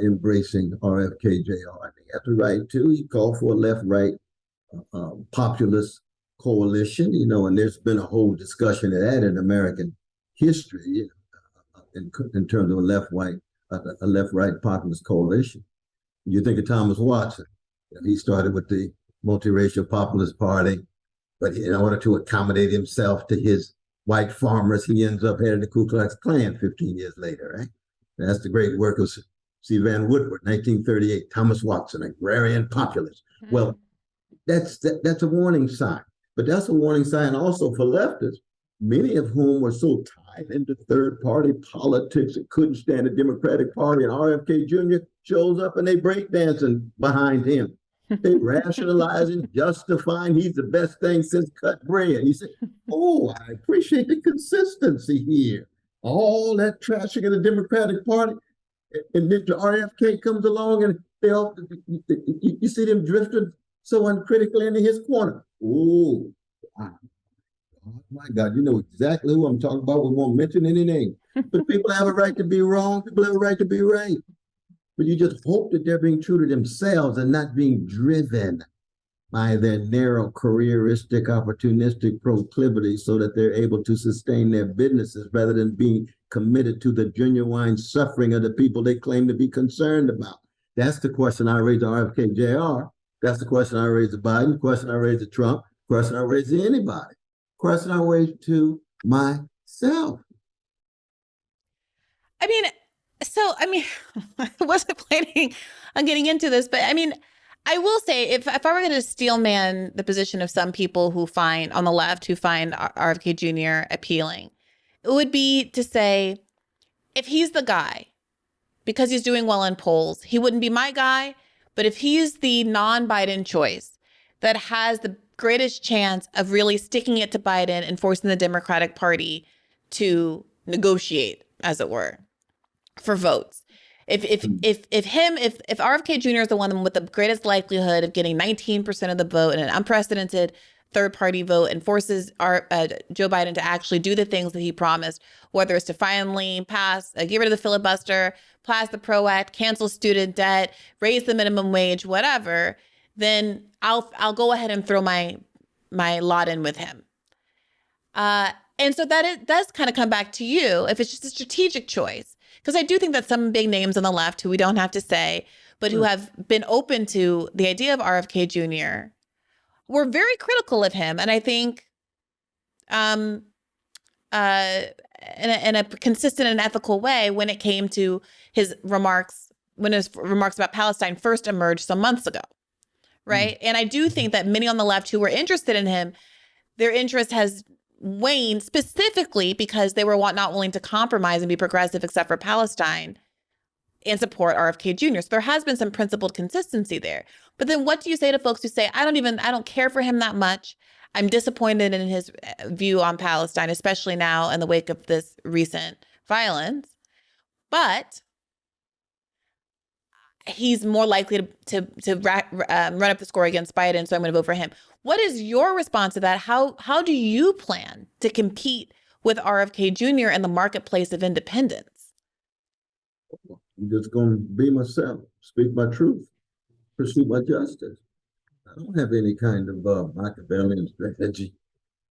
embracing RFK Jr. I think at the right too. He called for a left-right populist coalition, and there's been a whole discussion of that in American history, in terms of a left-right populist coalition. You think of Thomas Watson. He started with the multiracial populist party, but in order to accommodate himself to his white farmers, he ends up heading the Ku Klux Klan 15 years later, right? That's the great work of C. Van Woodward, 1938, Thomas Watson, agrarian populist. Mm-hmm. Well, that's a warning sign, but that's a warning sign also for leftists, many of whom were so tied into third-party politics and couldn't stand the Democratic Party, and RFK Jr. shows up and they breakdancing behind him. They rationalizing, justifying he's the best thing since cut bread. You say, oh, I appreciate the consistency here. All that trashing of the Democratic Party, and then the RFK comes along and you see them drifting so uncritically into his corner. Oh, wow. Oh my God, you know exactly who I'm talking about. We won't mention any name. But people have a right to be wrong. People have a right to be right. But you just hope that they're being true to themselves and not being driven by their narrow, careeristic, opportunistic proclivities so that they're able to sustain their businesses rather than being committed to the genuine suffering of the people they claim to be concerned about. That's the question I raise to RFK Jr. That's the question I raise to Biden, the question I raise to Trump, the question I raise to anybody. crossing our way to myself. I mean, I wasn't planning on getting into this, but I mean, I will say if I were going to steel man the position of some people who find on the left who find RFK Jr. appealing, it would be to say, if he's the guy, because he's doing well in polls, he wouldn't be my guy. But if he's the non-Biden choice that has the greatest chance of really sticking it to Biden and forcing the Democratic Party to negotiate, as it were, for votes. If RFK Jr. is the one with the greatest likelihood of getting 19% of the vote in an unprecedented third-party vote and forces Joe Biden to actually do the things that he promised, whether it's to finally pass, get rid of the filibuster, pass the PRO Act, cancel student debt, raise the minimum wage, whatever, then I'll go ahead and throw my lot in with him. And so it does kind of come back to you if it's just a strategic choice. Because I do think that some big names on the left who we don't have to say, but who have been open to the idea of RFK Jr., were very critical of him. And I think in a consistent and ethical way when it came to his remarks, when his remarks about Palestine first emerged some months ago, right? And I do think that many on the left who were interested in him, their interest has waned specifically because they were not willing to compromise and be progressive except for Palestine and support RFK Jr. So there has been some principled consistency there. But then what do you say to folks who say, I don't care for him that much. I'm disappointed in his view on Palestine, especially now in the wake of this recent violence, but he's more likely to run up the score against Biden, so I'm going to vote for him. What is your response to that? How do you plan to compete with RFK Jr. in the marketplace of independence? I'm just going to be myself, speak my truth, pursue my justice. I don't have any kind of Machiavellian strategy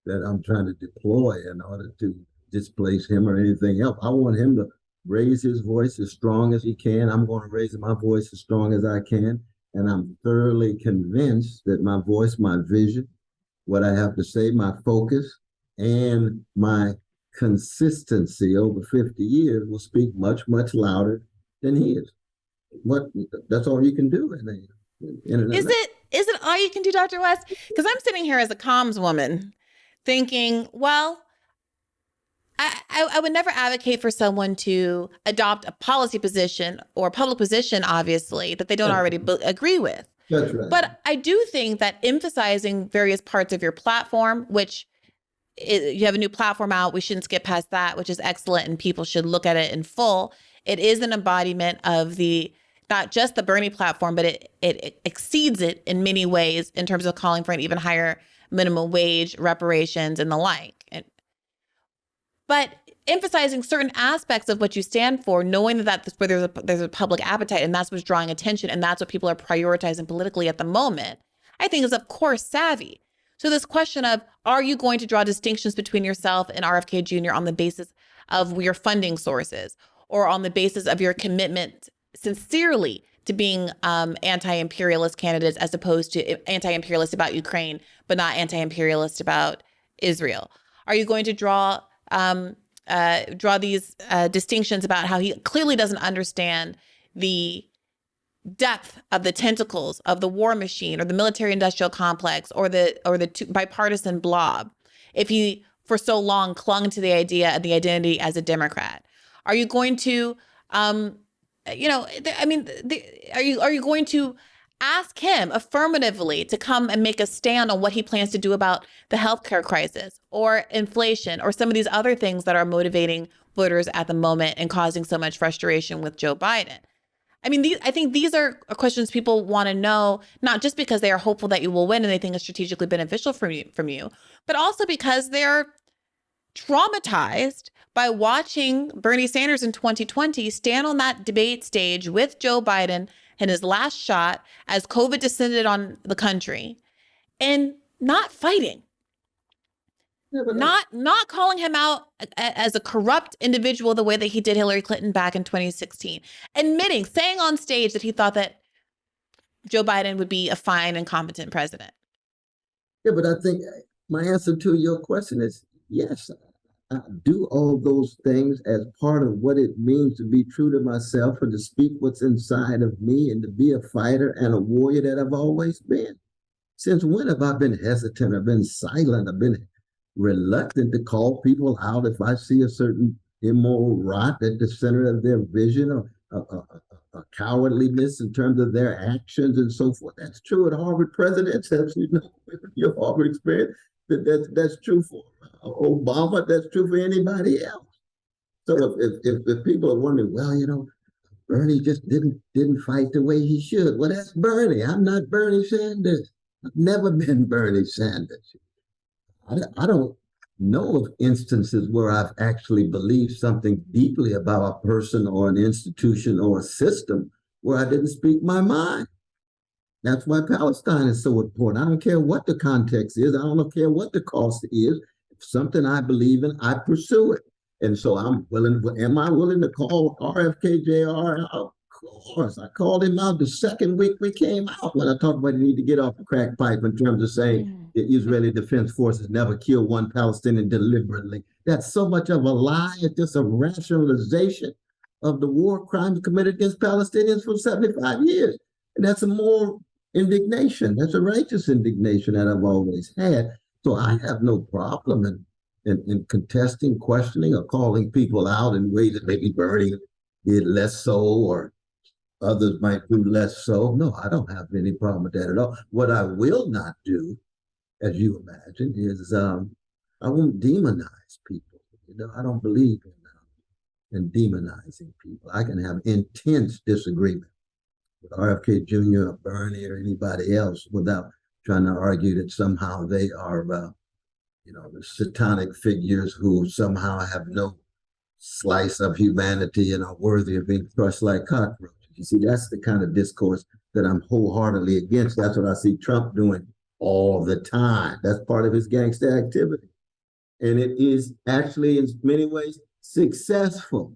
that I'm trying to deploy in order to displace him or anything else. I want him to raise his voice as strong as he can. I'm going to raise my voice as strong as I can. And I'm thoroughly convinced that my voice, my vision, what I have to say, my focus, and my consistency over 50 years will speak much, much louder than he is. That's all you can do. Is it all you can do, Dr. West? Because I'm sitting here as a comms woman thinking, well, I would never advocate for someone to adopt a policy position or a public position, obviously, that they don't already agree with. That's right. But I do think that emphasizing various parts of your platform, which you have a new platform out, we shouldn't skip past that, which is excellent, and people should look at it in full. It is an embodiment of not just the Bernie platform, but it exceeds it in many ways in terms of calling for an even higher minimum wage, reparations, and the like. But emphasizing certain aspects of what you stand for, knowing that's where there's a public appetite, and that's what's drawing attention, and that's what people are prioritizing politically at the moment, I think is, of course, savvy. So this question of, are you going to draw distinctions between yourself and RFK Jr. on the basis of your funding sources, or on the basis of your commitment sincerely to being anti-imperialist candidates as opposed to anti-imperialist about Ukraine, but not anti-imperialist about Israel? Are you going to draw these distinctions about how he clearly doesn't understand the depth of the tentacles of the war machine or the military-industrial complex or the bipartisan blob if he for so long clung to the idea of the identity as a Democrat? Are you going to are you going to ask him affirmatively to come and make a stand on what he plans to do about the healthcare crisis or inflation or some of these other things that are motivating voters at the moment and causing so much frustration with Joe Biden? I mean, I think these are questions people want to know, not just because they are hopeful that you will win and they think it's strategically beneficial from you, but also because they're traumatized by watching Bernie Sanders in 2020 stand on that debate stage with Joe Biden in his last shot as COVID descended on the country and not fighting, not calling him out as a corrupt individual the way that he did Hillary Clinton back in 2016, saying on stage that he thought that Joe Biden would be a fine and competent president. Yeah, but I think my answer to your question is yes. I do all those things as part of what it means to be true to myself and to speak what's inside of me and to be a fighter and a warrior that I've always been. Since when have I been hesitant? I've been silent. I've been reluctant to call people out if I see a certain immoral rot at the center of their vision or a cowardliness in terms of their actions and so forth. That's true at Harvard presidents, as you know, your Harvard experience. That's true for Obama. That's true for anybody else. So if people are wondering, well, Bernie just didn't fight the way he should. Well, that's Bernie. I'm not Bernie Sanders. I've never been Bernie Sanders. I don't know of instances where I've actually believed something deeply about a person or an institution or a system where I didn't speak my mind. That's why Palestine is so important. I don't care what the context is. I don't care what the cost is. If something I believe in, I pursue it. And so am I willing to call RFK Jr. out? Of course. I called him out the second week we came out when I talked about he need to get off the crack pipe in terms of saying the Israeli Defense Forces never killed one Palestinian deliberately. That's so much of a lie. It's just a rationalization of the war crimes committed against Palestinians for 75 years. And that's a moral indignation. That's a righteous indignation that I've always had. So I have no problem in contesting, questioning, or calling people out in ways that maybe Bernie did less so, or others might do less so. No, I don't have any problem with that at all. What I will not do, as you imagine, is I won't demonize people. I don't believe in demonizing people. I can have intense disagreement with RFK Jr. or Bernie or anybody else without trying to argue that somehow they are, the satanic figures who somehow have no slice of humanity and are worthy of being crushed like cockroaches. You see, that's the kind of discourse that I'm wholeheartedly against. That's what I see Trump doing all the time. That's part of his gangster activity. And it is actually, in many ways, successful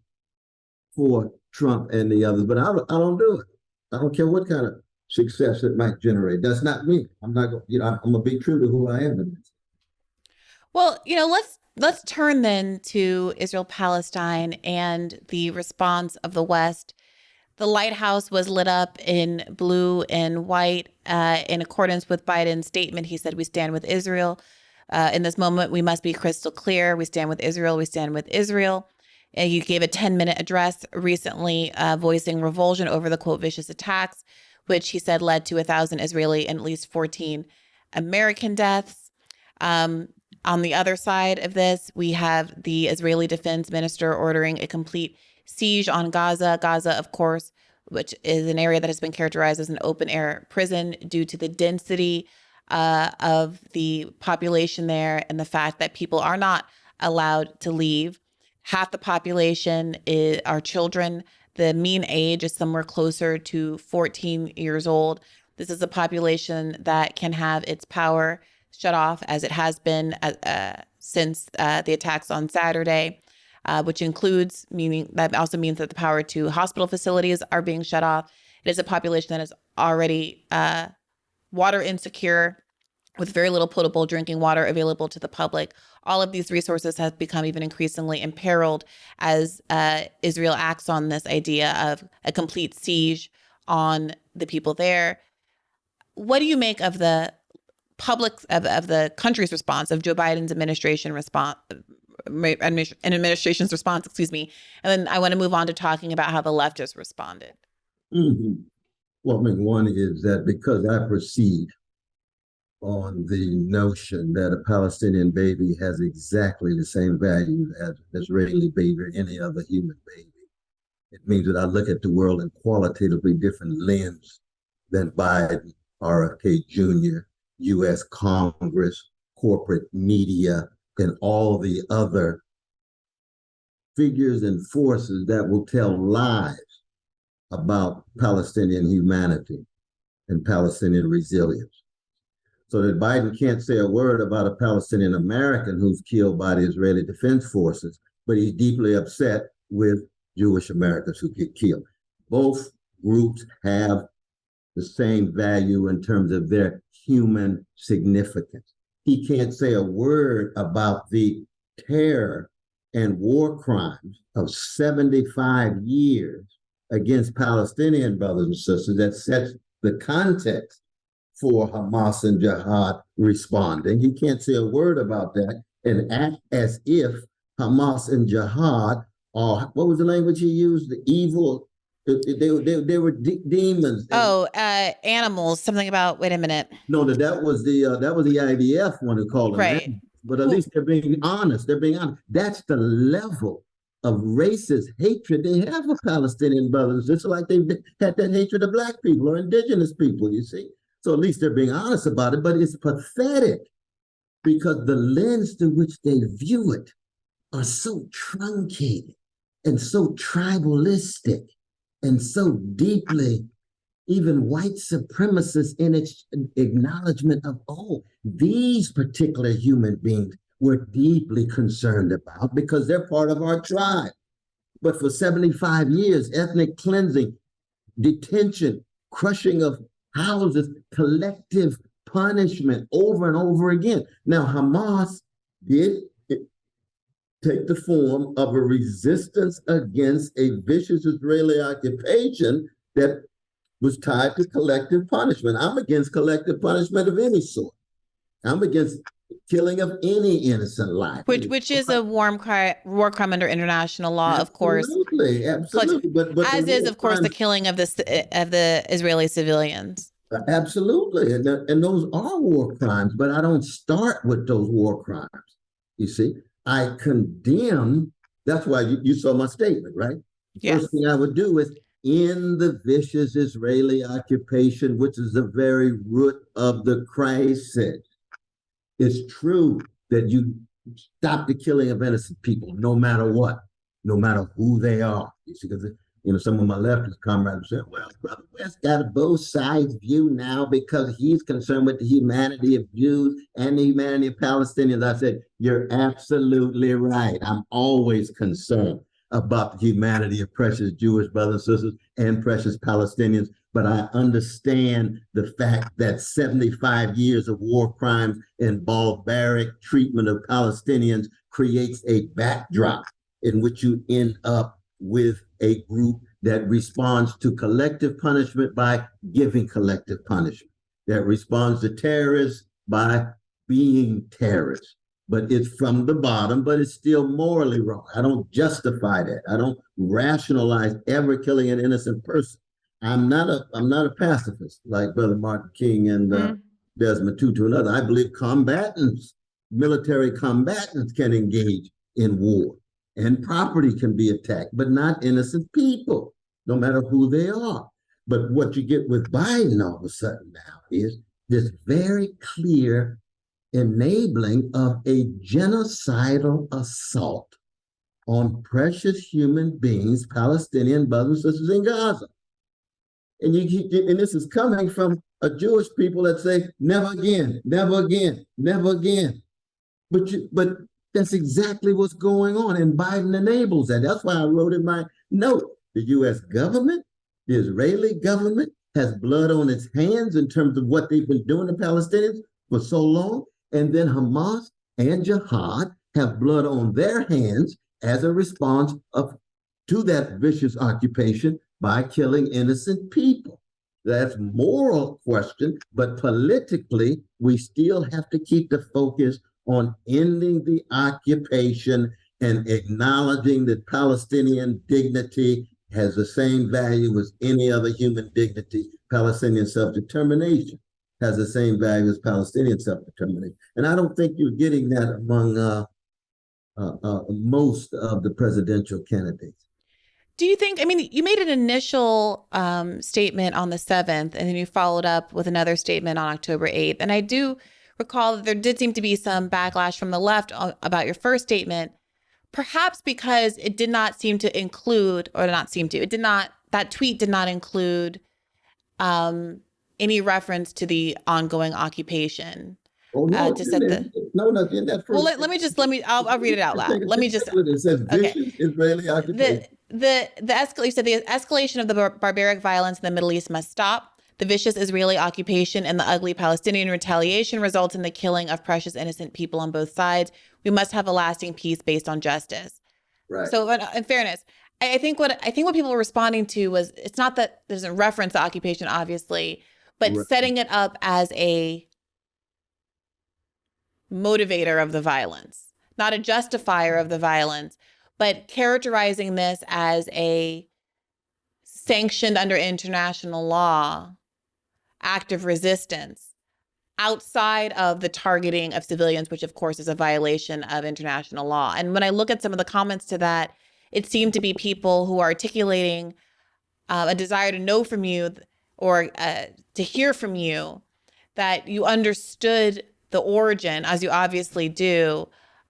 for Trump and the others. But I don't do it. I don't care what kind of success it might generate. That's not me. I'm not going. I'm gonna be true to who I am. Well, let's turn then to Israel Palestine and the response of the West. The lighthouse was lit up in blue and white in accordance with Biden's statement. He said, "We stand with Israel. In this moment, we must be crystal clear. We stand with Israel. We stand with Israel." And you gave a 10-minute address recently voicing revulsion over the, quote, vicious attacks, which he said led to 1,000 Israeli and at least 14 American deaths. On the other side of this, we have the Israeli defense minister ordering a complete siege on Gaza. Gaza, of course, which is an area that has been characterized as an open-air prison due to the density of the population there and the fact that people are not allowed to leave. Half the population are children. The mean age is somewhere closer to 14 years old. This is a population that can have its power shut off, as it has been since the attacks on Saturday, which also means that the power to hospital facilities are being shut off. It is a population that is already water insecure, with very little potable drinking water available to the public. All of these resources have become even increasingly imperiled as Israel acts on this idea of a complete siege on the people there. What do you make of the the country's response, of Joe Biden's administration's response, and then I want to move on to talking about how the leftists responded. Mm-hmm. Well, I mean, one is that because I proceed on the notion that a Palestinian baby has exactly the same value as an Israeli baby or any other human baby, it means that I look at the world in qualitatively different lens than Biden, RFK Jr., U.S. Congress, corporate media, and all the other figures and forces that will tell lies about Palestinian humanity and Palestinian resilience. So that Biden can't say a word about a Palestinian American who's killed by the Israeli Defense Forces, but he's deeply upset with Jewish Americans who get killed. Both groups have the same value in terms of their human significance. he can't say a word about the terror and war crimes of 75 years against Palestinian brothers and sisters that sets the context for Hamas and Jihad responding. He can't say a word about that and act as if Hamas and Jihad are, what was the language he used? The evil, they were demons. Animals, something about, wait a minute. No, that was the IDF one who called them right. animals. But at least they're being honest. They're being honest. That's the level of racist hatred they have for Palestinian brothers. It's like they've had that hatred of Black people or indigenous people, you see. So at least they're being honest about it, but it's pathetic because the lens through which they view it are so truncated and so tribalistic and so deeply even white supremacists in its acknowledgement of, oh, these particular human beings we're deeply concerned about because they're part of our tribe. But for 75 years, ethnic cleansing, detention, crushing of houses, collective punishment over and over again. Now, Hamas did take the form of a resistance against a vicious Israeli occupation that was tied to collective punishment. I'm against collective punishment of any sort. I'm against killing of any innocent life. Which is a war crime under international law, of course. Absolutely. But as is, of course, the killing of the Israeli civilians. Absolutely. And those are war crimes, but I don't start with those war crimes. You see, I condemn, that's why you saw my statement, right? The first thing I would do is in the vicious Israeli occupation, which is the very root of the crisis. It's true that you stop the killing of innocent people, no matter what, no matter who they are. You see, because some of my leftist comrades say, well, Brother West got a both sides view now because he's concerned with the humanity of Jews and the humanity of Palestinians. I said, you're absolutely right. I'm always concerned about the humanity of precious Jewish brothers and sisters and precious Palestinians. But I understand the fact that 75 years of war crimes and barbaric treatment of Palestinians creates a backdrop in which you end up with a group that responds to collective punishment by giving collective punishment, that responds to terrorists by being terrorists. But it's from the bottom, but it's still morally wrong. I don't justify that. I don't rationalize ever killing an innocent person. I'm not a pacifist like Brother Martin King and Desmond Tutu and others. I believe combatants, military combatants can engage in war and property can be attacked, but not innocent people, no matter who they are. But what you get with Biden all of a sudden now is this very clear enabling of a genocidal assault on precious human beings, Palestinian brothers and sisters in Gaza. And this is coming from a Jewish people that say, never again, never again, never again. But that's exactly what's going on, and Biden enables that. That's why I wrote in my note, the U.S. government, the Israeli government has blood on its hands in terms of what they've been doing to Palestinians for so long, and then Hamas and Jihad have blood on their hands as a response to that vicious occupation by killing innocent people. That's a moral question, but politically, we still have to keep the focus on ending the occupation and acknowledging that Palestinian dignity has the same value as any other human dignity. Palestinian self-determination has the same value as Palestinian self-determination. And I don't think you're getting that among most of the presidential candidates. Do you think, you made an initial statement on the 7th, and then you followed up with another statement on October 8th. And I do recall that there did seem to be some backlash from the left about your first statement, perhaps because it did not seem to include, that tweet did not include any reference to the ongoing occupation. Oh, no, to set nothing in that first. Well, I'll read it out loud. Let me just. It says vicious Israeli occupation. The escalation of the barbaric violence in the Middle East must stop. The vicious Israeli occupation and the ugly Palestinian retaliation result in the killing of precious innocent people on both sides. We must have a lasting peace based on justice. Right. So in fairness, I think what people were responding to was, it's not that there's a reference to occupation, obviously, but Right. setting it up as a motivator of the violence, not a justifier of the violence, but characterizing this as a sanctioned under international law act of resistance outside of the targeting of civilians, which of course is a violation of international law. And when I look at some of the comments to that, it seemed to be people who are articulating a desire to know from you, or to hear from you, that you understood the origin, as you obviously do,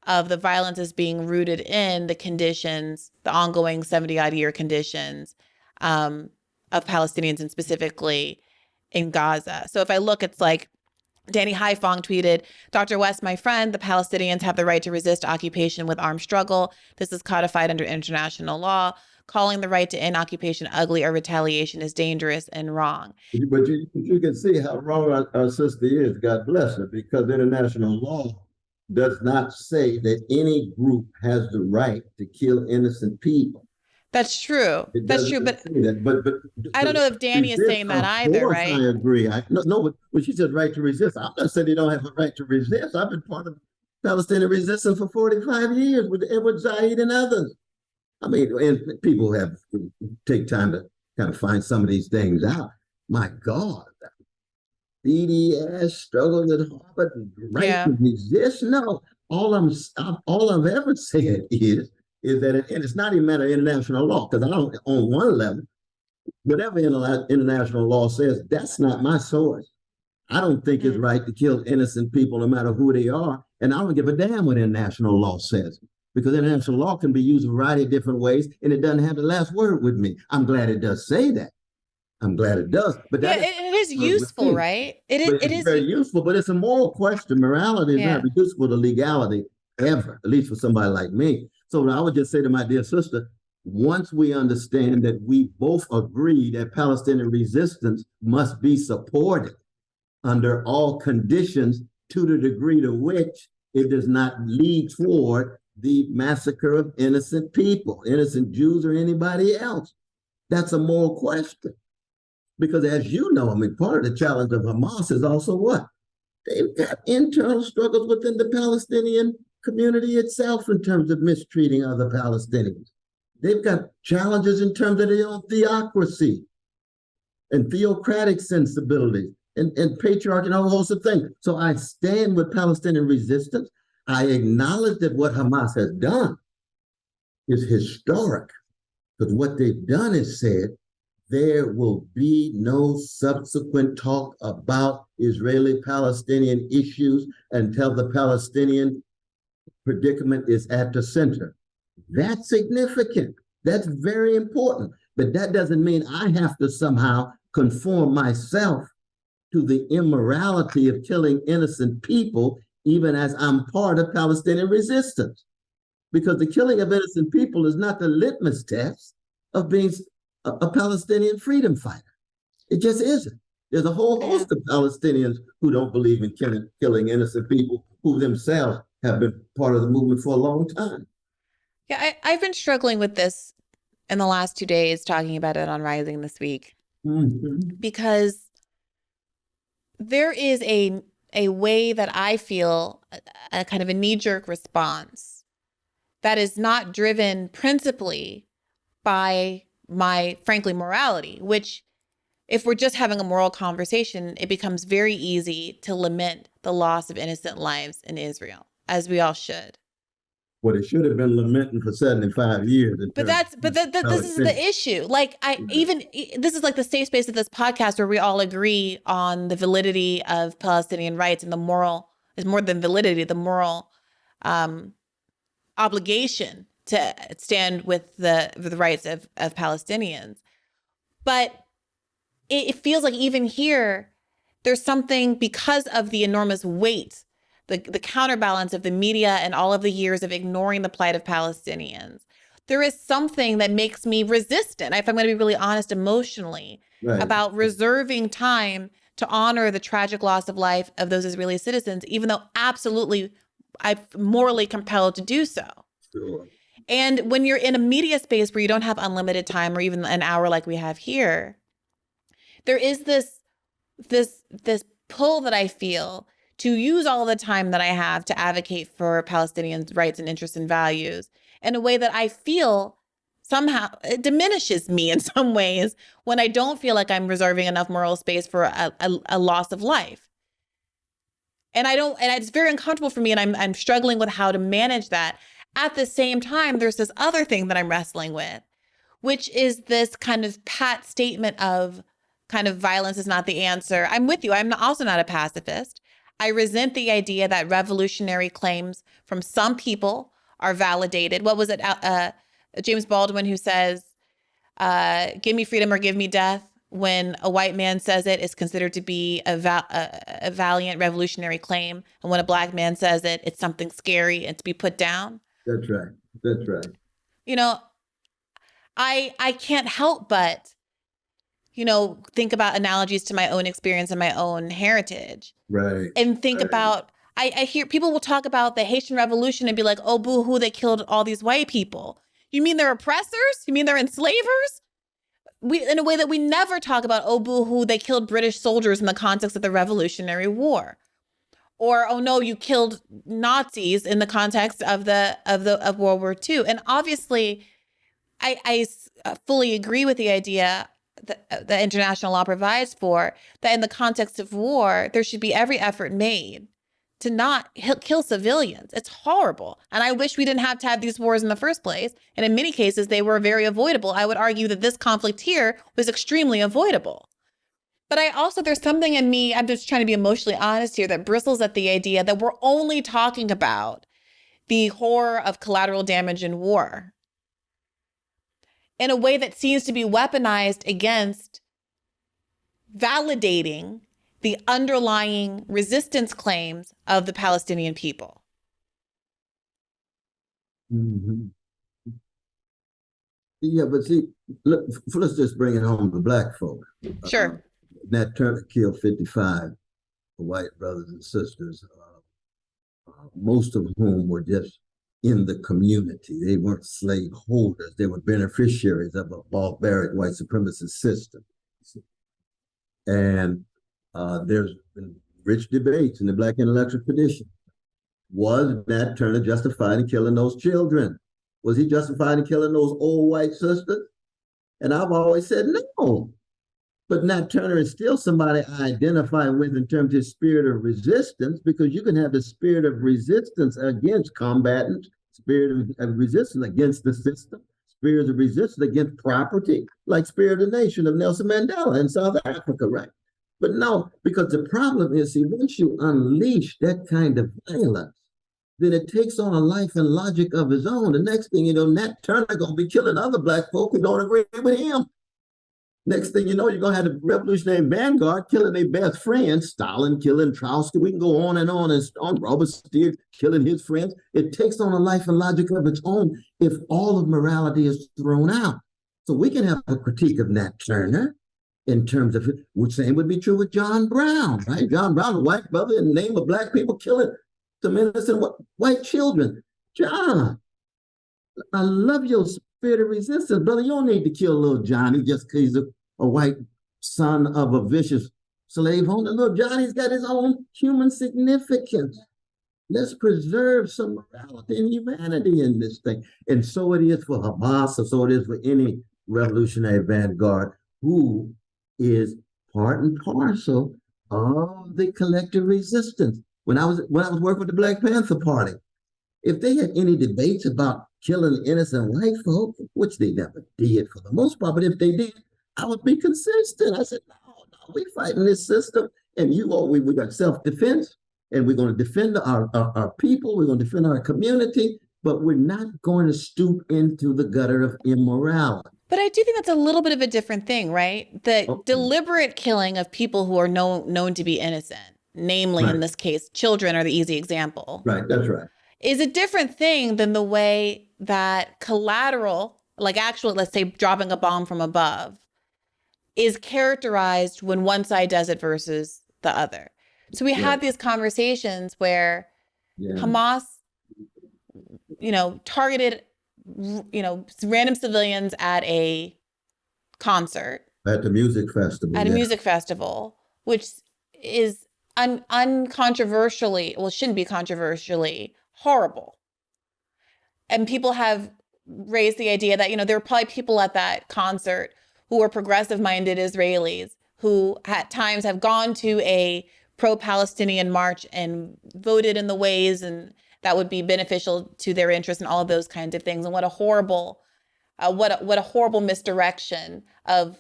of the violence as being rooted in the conditions, the ongoing 70-odd year conditions of Palestinians, and specifically in Gaza. So if I look, it's like Danny Haifong tweeted, Dr. West, my friend, the Palestinians have the right to resist occupation with armed struggle. This is codified under international law. Calling the right to end occupation ugly or retaliation is dangerous and wrong. But you can see how wrong our sister is, God bless her, because international law does not say that any group has the right to kill innocent people. That's true. That's true. But but I don't know if Danny is saying that either, right? I agree. No, but she said right to resist. I'm not saying they don't have a right to resist. I've been part of Palestinian resistance for 45 years with Edward Said and others. I mean, and people have take time to kind of find some of these things out. My God, BDS, struggle at Harvard, right to resist. No, all I've ever said is that, and it's not even a matter of international law, because I don't, on one level, whatever international law says, that's not my source. I don't think it's right to kill innocent people no matter who they are, and I don't give a damn what international law says, because international law can be used a variety of different ways, and it doesn't have the last word with me. I'm glad it does say that. I'm glad it does. But yeah, it is useful, right? It is very useful, but it's a moral question. Morality is not reducible to legality ever, at least for somebody like me. So I would just say to my dear sister, once we understand that we both agree that Palestinian resistance must be supported under all conditions to the degree to which it does not lead toward the massacre of innocent people, innocent Jews or anybody else. That's a moral question. Because as you know, I mean, part of the challenge of Hamas is also what? They've got internal struggles within the Palestinian community itself in terms of mistreating other Palestinians. They've got challenges in terms of their own theocracy and theocratic sensibilities and patriarchy and all those sorts of things. So I stand with Palestinian resistance. I acknowledge that what Hamas has done is historic, because what they've done is said, there will be no subsequent talk about Israeli-Palestinian issues until the Palestinian predicament is at the center. That's significant. That's very important. But that doesn't mean I have to somehow conform myself to the immorality of killing innocent people, even as I'm part of Palestinian resistance. Because the killing of innocent people is not the litmus test of being a Palestinian freedom fighter. It just isn't. There's a whole host of Palestinians who don't believe in killing innocent people, who themselves have been part of the movement for a long time. Yeah, I've been struggling with this in the last 2 days, talking about it on Rising this week, because there is a way that I feel a kind of a knee-jerk response that is not driven principally by my, frankly, morality, which, if we're just having a moral conversation, it becomes very easy to lament the loss of innocent lives in Israel, as we all should. Well, it should have been lamenting for 75 years. But this is the issue. Like, this is like the safe space of this podcast where we all agree on the validity of Palestinian rights, and the moral is more than validity, the moral obligation to stand with the rights of Palestinians. But it feels like even here, there's something, because of the enormous weight, the counterbalance of the media and all of the years of ignoring the plight of Palestinians. there is something that makes me resistant, if I'm going to be really honest emotionally, about reserving time to honor the tragic loss of life of those Israeli citizens, even though absolutely I'm morally compelled to do so. Sure. And when you're in a media space where you don't have unlimited time or even an hour like we have here, there is this pull that I feel to use all the time that I have to advocate for Palestinians' rights and interests and values in a way that I feel somehow it diminishes me in some ways when I don't feel like I'm reserving enough moral space for a loss of life. And it's very uncomfortable for me, and I'm struggling with how to manage that. At the same time, there's this other thing that I'm wrestling with, which is this kind of pat statement of kind of violence is not the answer. I'm with you. I'm also not a pacifist. I resent the idea that revolutionary claims from some people are validated. What was it? James Baldwin, who says, give me freedom or give me death. When a white man says it, it's considered to be a valiant revolutionary claim. And when a black man says it, it's something scary and to be put down. That's right. That's right. You know, I can't help but, think about analogies to my own experience and my own heritage. Right. And think about, I hear people will talk about the Haitian Revolution and be like, oh, boo-hoo, they killed all these white people. You mean they're oppressors? You mean they're enslavers? In a way that we never talk about, oh, boo-hoo, they killed British soldiers in the context of the Revolutionary War. Or, oh no, you killed Nazis in the context of World War II. And obviously, I fully agree with the idea that international law provides for, that in the context of war, there should be every effort made to not kill civilians. It's horrible. And I wish we didn't have to have these wars in the first place. And in many cases, they were very avoidable. I would argue that this conflict here was extremely avoidable. But there's something in me, I'm just trying to be emotionally honest here, that bristles at the idea that we're only talking about the horror of collateral damage in war in a way that seems to be weaponized against validating the underlying resistance claims of the Palestinian people. Mm-hmm. Yeah, but see, let's just bring it home to black folk. Sure. Nat Turner killed 55 white brothers and sisters, most of whom were just in the community. They weren't slave holders. They were beneficiaries of a barbaric white supremacist system. And there's been rich debates in the black intellectual tradition. Was Nat Turner justified in killing those children? Was he justified in killing those old white sisters? And I've always said no. But Nat Turner is still somebody I identify with in terms of his spirit of resistance, because you can have the spirit of resistance against combatants, spirit of resistance against the system, spirit of resistance against property, like Spirit of the Nation of Nelson Mandela in South Africa, right? But no, because the problem is, see, once you unleash that kind of violence, then it takes on a life and logic of its own. The next thing you know, Nat Turner gonna be killing other black folk who don't agree with him. Next thing you know, you're going to have the revolutionary vanguard killing their best friends, Stalin killing Trotsky. We can go on and on Robert Steele killing his friends. It takes on a life and logic of its own if all of morality is thrown out. So we can have a critique of Nat Turner in terms of, which same would be true with John Brown, right? John Brown, a white brother in the name of black people killing some innocent white children. John, I love your spirit of resistance, brother. You don't need to kill little Johnny just because he's a white son of a vicious slave owner. Little Johnny's got his own human significance. Let's preserve some morality and humanity in this thing. And so it is for Hamas, and so it is for any revolutionary vanguard who is part and parcel of the collective resistance. When I was working with the Black Panther Party, if they had any debates about killing innocent white folk, which they never did for the most part, but if they did, I would be consistent. I said, no, we're fighting this system, and we got self-defense, and we're going to defend our people, we're going to defend our community, but we're not going to stoop into the gutter of immorality. But I do think that's a little bit of a different thing, right? The deliberate killing of people who are known to be innocent, namely, in this case, children are the easy example. Right, that's right. is a different thing than the way that collateral, like actual, let's say dropping a bomb from above, is characterized when one side does it versus the other. So we have these conversations where Hamas, targeted, random civilians at a concert. At the music festival. At a music festival, which is uncontroversially, well, it shouldn't be controversially horrible. And people have raised the idea that, there were probably people at that concert who were progressive-minded Israelis who at times have gone to a pro-Palestinian march and voted in the ways and that would be beneficial to their interests and all of those kinds of things. And what a horrible misdirection of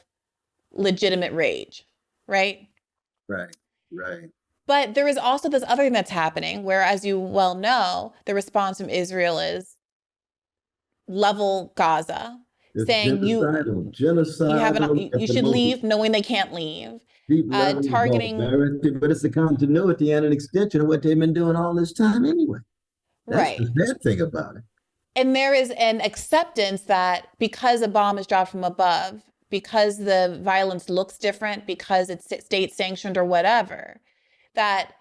legitimate rage, right? Right. But there is also this other thing that's happening where, as you well know, the response from Israel is level Gaza, it's saying genocidal, you should leave knowing they can't leave. Targeting, but it's the continuity and an extension of what they've been doing all this time anyway. That's the bad thing about it. And there is an acceptance that because a bomb is dropped from above, because the violence looks different, because it's state sanctioned or whatever, that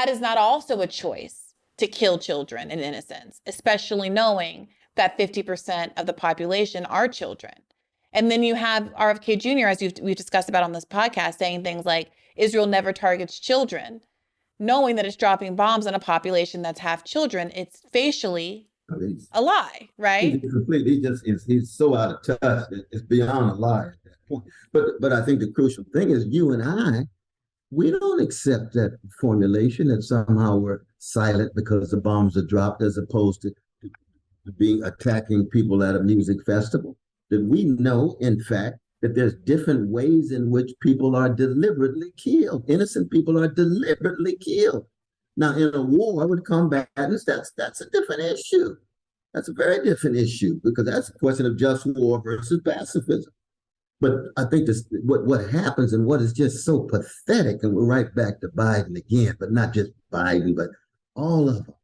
is not also a choice to kill children and innocents, especially knowing that 50% of the population are children. And then you have RFK Jr., as we've discussed about on this podcast, saying things like Israel never targets children, knowing that it's dropping bombs on a population that's half children. It's facially a lie, right? He's so out of touch. It's beyond a lie at that point. But I think the crucial thing is you and I, we don't accept that formulation that somehow we're silent because the bombs are dropped as opposed to attacking people at a music festival. That we know, in fact, that there's different ways in which people are deliberately killed. Innocent people are deliberately killed. Now, in a war with combatants, that's a different issue. That's a very different issue because that's a question of just war versus pacifism. But I think what happens and what is just so pathetic, and we're right back to Biden again, but not just Biden, but all of them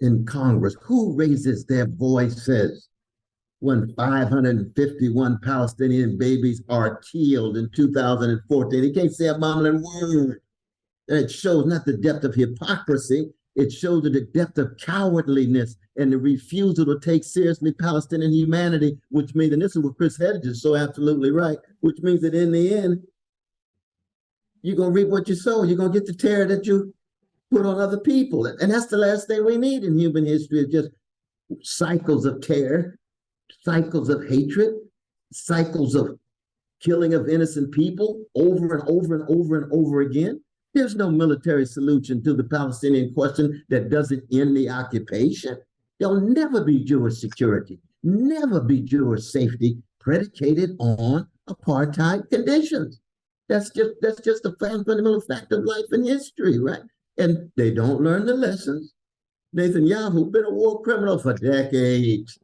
in Congress, who raises their voices when 551 Palestinian babies are killed in 2014? He can't say a mumbling word. And it shows not the depth of hypocrisy, it shows the depth of cowardliness and the refusal to take seriously Palestinian humanity, which means, and this is what Chris Hedges is so absolutely right, which means that in the end, you're going to reap what you sow. You're going to get the terror that you put on other people. And that's the last thing we need in human history, is just cycles of terror, cycles of hatred, cycles of killing of innocent people over and over and over and over again. There's no military solution to the Palestinian question that doesn't end the occupation. There'll never be Jewish security, never be Jewish safety predicated on apartheid conditions. That's just a fundamental fact of life and history, right? And they don't learn the lessons. Netanyahu been a war criminal for decades.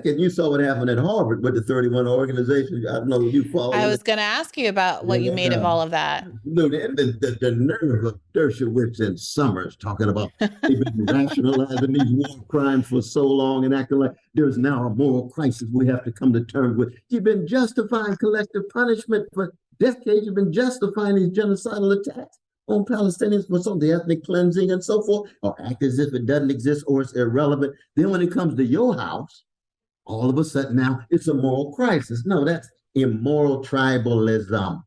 You saw what happened at Harvard with the 31 organizations. I don't know if you followed. I was going to ask you about what you made of all of that. The nerve of Dershowitz and Summers talking about they've been rationalizing these war crimes for so long and acting like there's now a moral crisis we have to come to terms with. You've been justifying collective punishment for decades. You've been justifying these genocidal attacks on Palestinians for some of the ethnic cleansing and so forth, or act as if it doesn't exist or it's irrelevant. Then when it comes to your house, all of a sudden now it's a moral crisis. No, that's immoral tribalism.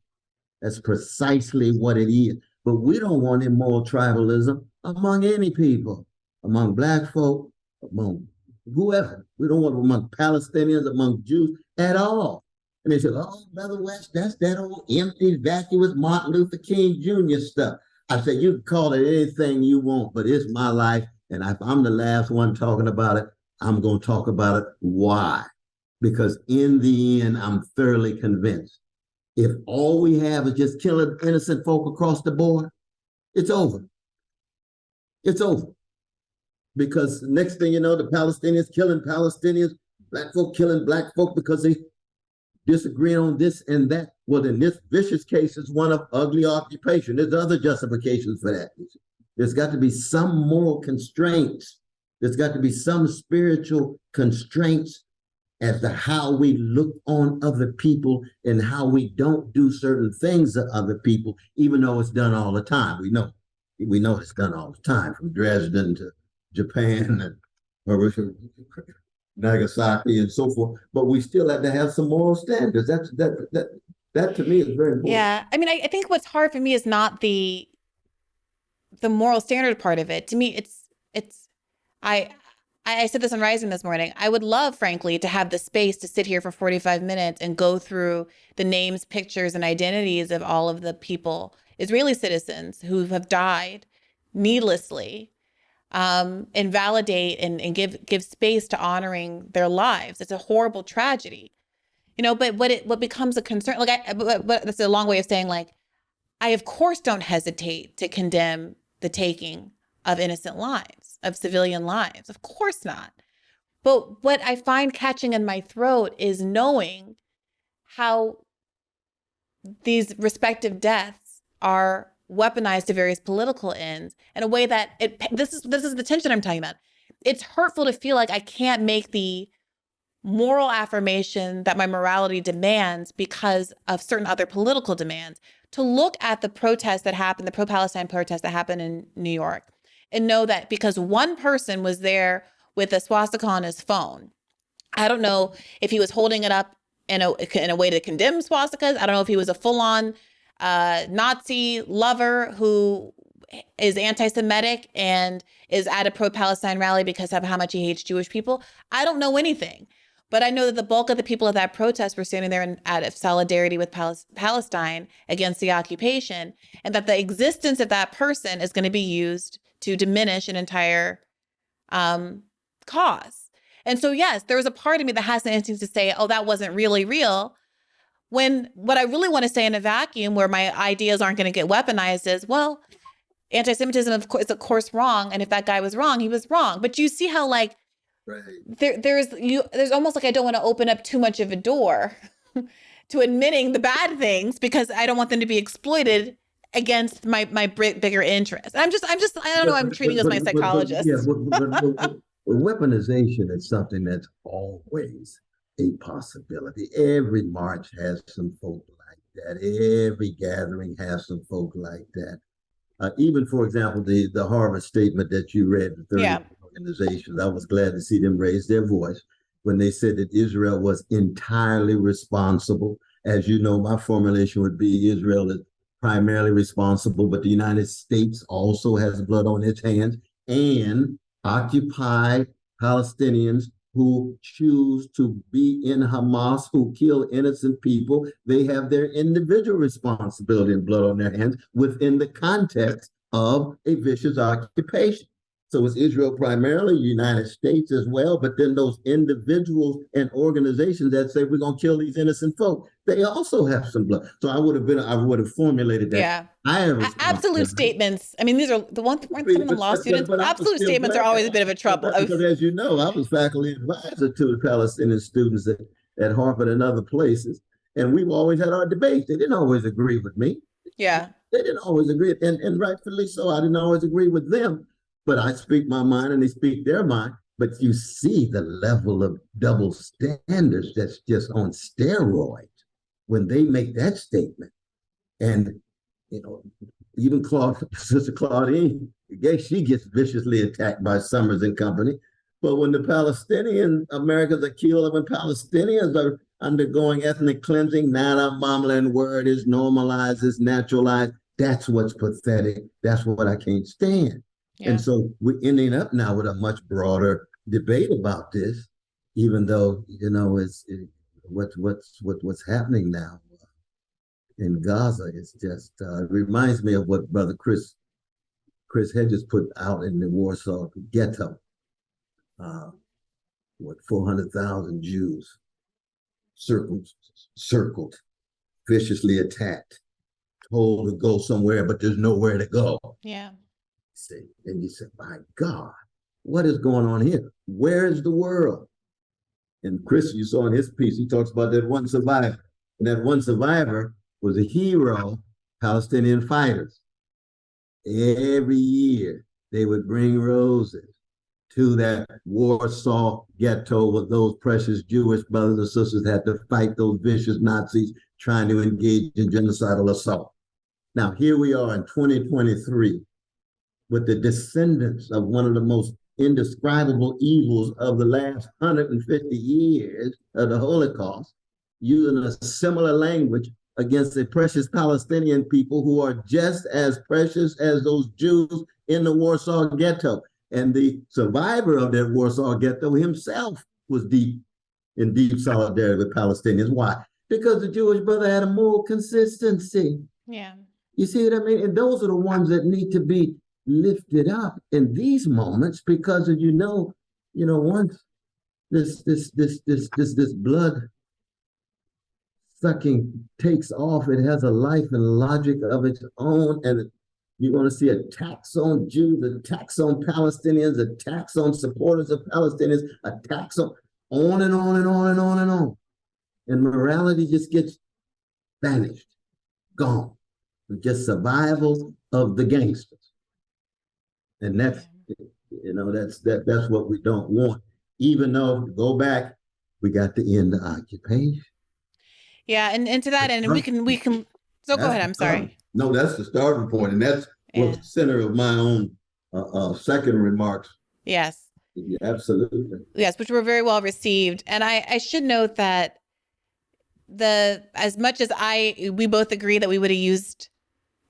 That's precisely what it is. But we don't want immoral tribalism among any people, among Black folk, among whoever. We don't want it among Palestinians, among Jews at all. And they said, oh, Brother West, that's that old empty, vacuous Martin Luther King Jr. stuff. I said, you can call it anything you want, but it's my life. And if I'm the last one talking about it, I'm going to talk about it. Why? Because in the end, I'm thoroughly convinced if all we have is just killing innocent folk across the board, it's over. It's over. Because next thing you know, the Palestinians killing Palestinians, Black folk killing Black folk because they disagree on this and that. Well, in this vicious case, it's one of ugly occupation. There's other justifications for that. There's got to be some moral constraints There's got to be some spiritual constraints as to how we look on other people and how we don't do certain things to other people, even though it's done all the time. We know it's done all the time, from Dresden to Japan and Nagasaki and so forth. But we still have to have some moral standards. That to me is very important. Yeah, I mean, I think what's hard for me is not the moral standard part of it. To me, I said this on Rising this morning. I would love, frankly, to have the space to sit here for 45 minutes and go through the names, pictures, and identities of all of the people, Israeli citizens who have died needlessly, and validate and give space to honoring their lives. It's a horrible tragedy, but what becomes a concern, but that's a long way of saying, like, I of course don't hesitate to condemn the taking of innocent lives, of civilian lives. Of course not. But what I find catching in my throat is knowing how these respective deaths are weaponized to various political ends in a way that this is the tension I'm talking about. It's hurtful to feel like I can't make the moral affirmation that my morality demands because of certain other political demands. To look at the protests that happened, the pro-Palestine protests that happened in New York, and know that because one person was there with a swastika on his phone, I don't know if he was holding it up in a way to condemn swastikas. I don't know if he was a full-on Nazi lover who is anti-Semitic and is at a pro-Palestine rally because of how much he hates Jewish people. I don't know anything. But I know that the bulk of the people at that protest were standing there out of solidarity with Palestine against the occupation, and that the existence of that person is going to be used to diminish an entire cause. And so, yes, there was a part of me that has the instinct to say, oh, that wasn't really real. When what I really want to say in a vacuum where my ideas aren't going to get weaponized is, well, anti-Semitism is of course wrong. And if that guy was wrong, he was wrong. But you see how, like, right. There's almost like I don't want to open up too much of a door to admitting the bad things because I don't want them to be exploited against my bigger interests. I'm just I don't know. I'm treating as my psychologist. But weaponization is something that's always a possibility. Every march has some folk like that. Every gathering has some folk like that. Even, for example, the Harvard statement that you read, the 30 organizations, I was glad to see them raise their voice when they said that Israel was entirely responsible. As you know, my formulation would be Israel is primarily responsible, but the United States also has blood on its hands, and occupied Palestinians who choose to be in Hamas, who kill innocent people, they have their individual responsibility and blood on their hands within the context of a vicious occupation. So it's Israel primarily, United States as well, but then those individuals and organizations that say we're going to kill these innocent folk, they also have some blood. So I would have formulated that. Yeah. I have absolute statements. I mean, these are the ones weren't some of the law students. Absolute statements are always a bit of a trouble. Because as you know, I was faculty advisor to the Palestinian students at Harvard and other places, and we've always had our debates. They didn't always agree with me. Yeah. They didn't always agree, and rightfully so. I didn't always agree with them. But I speak my mind and they speak their mind. But you see the level of double standards that's just on steroids when they make that statement. And, even Sister Claudine, she gets viciously attacked by Summers and company. But when the Palestinian Americans are killed, when Palestinians are undergoing ethnic cleansing, not a mumbling word is normalized, is naturalized. That's what's pathetic. That's what I can't stand. Yeah. And so we're ending up now with a much broader debate about this, even though what's happening now in Gaza is just it reminds me of what Brother Chris Hedges put out in the Warsaw Ghetto. 400,000 Jews circled, viciously attacked, told to go somewhere, but there's nowhere to go. Yeah. And you say, my God, what is going on here? Where is the world? And Chris, you saw in his piece, he talks about that one survivor. And that one survivor was a hero, Palestinian fighters. Every year, they would bring roses to that Warsaw ghetto where those precious Jewish brothers and sisters had to fight those vicious Nazis trying to engage in genocidal assault. Now, here we are in 2023 with the descendants of one of the most indescribable evils of the last 150 years of the Holocaust, using a similar language against the precious Palestinian people who are just as precious as those Jews in the Warsaw ghetto. And the survivor of that Warsaw ghetto himself was in deep solidarity with Palestinians. Why? Because the Jewish brother had a moral consistency. Yeah. You see what I mean? And those are the ones that need to be lifted up in these moments, because as once this blood sucking takes off, it has a life and logic of its own, and you're going to see attacks on Jews, attacks on Palestinians, attacks on supporters of Palestinians, attacks on and on and on and on and on. And morality just gets vanished, gone. It's just survival of the gangsters. And that's what we don't want. Even though, go back, we got to end the occupation. Yeah, and to that end, and we can. So go ahead. I'm sorry. No, that's the starting point, and that's what's the center of my own second remarks. Yes. Yeah, absolutely. Yes, which were very well received, and I should note that as much as we both agree that we would have used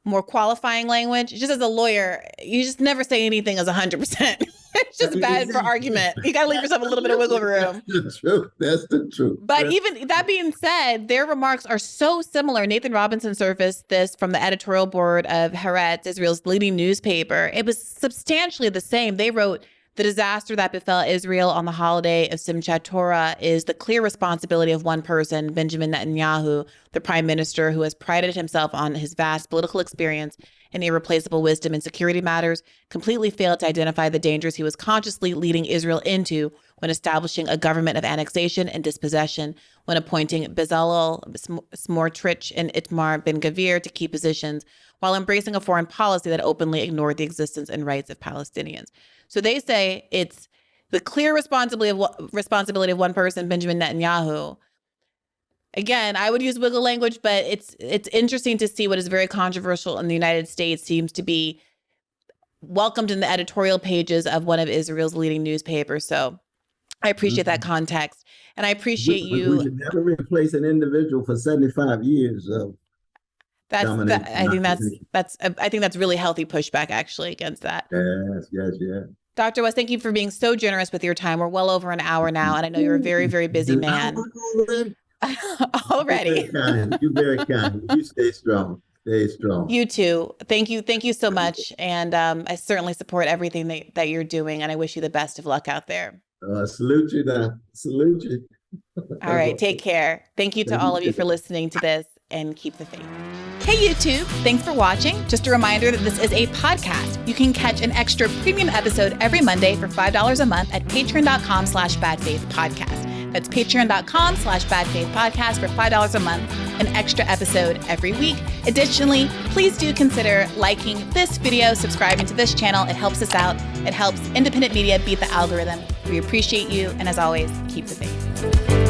more qualifying language, just as a lawyer, you just never say anything as 100%. It's just bad for argument. You got to leave yourself a little bit of wiggle room. That's the truth. That's the truth. But even that being said, their remarks are so similar. Nathan Robinson surfaced this from the editorial board of Haaretz, Israel's leading newspaper. It was substantially the same. They wrote, "The disaster that befell Israel on the holiday of Simchat Torah is the clear responsibility of one person, Benjamin Netanyahu, the prime minister who has prided himself on his vast political experience and irreplaceable wisdom in security matters, completely failed to identify the dangers he was consciously leading Israel into when establishing a government of annexation and dispossession, when appointing Bezalel Smotrich and Itamar Ben-Gvir to key positions, while embracing a foreign policy that openly ignored the existence and rights of Palestinians." So they say it's the clear responsibility of one person, Benjamin Netanyahu. Again, I would use wiggle language, but it's interesting to see what is very controversial in the United States seems to be welcomed in the editorial pages of one of Israel's leading newspapers. So I appreciate that context, and I appreciate you. We should never replace an individual for 75 years of domination. I think that's really healthy pushback actually against that. Yes. Dr. West, thank you for being so generous with your time. We're well over an hour now, and I know you're a very, very busy man. Already. You're very kind. You stay strong. Stay strong. You too. Thank you so much. And I certainly support everything that you're doing, and I wish you the best of luck out there. Salute you now. Salute you. All right. Take care. Thank you to all of you for listening to this, and keep the faith. Hey YouTube, thanks for watching. Just a reminder that this is a podcast. You can catch an extra premium episode every Monday for $5 a month at patreon.com/badfaithpodcast. That's patreon.com/badfaithpodcast for $5 a month, an extra episode every week. Additionally, please do consider liking this video, subscribing to this channel. It helps us out. It helps independent media beat the algorithm. We appreciate you. And as always, keep the faith.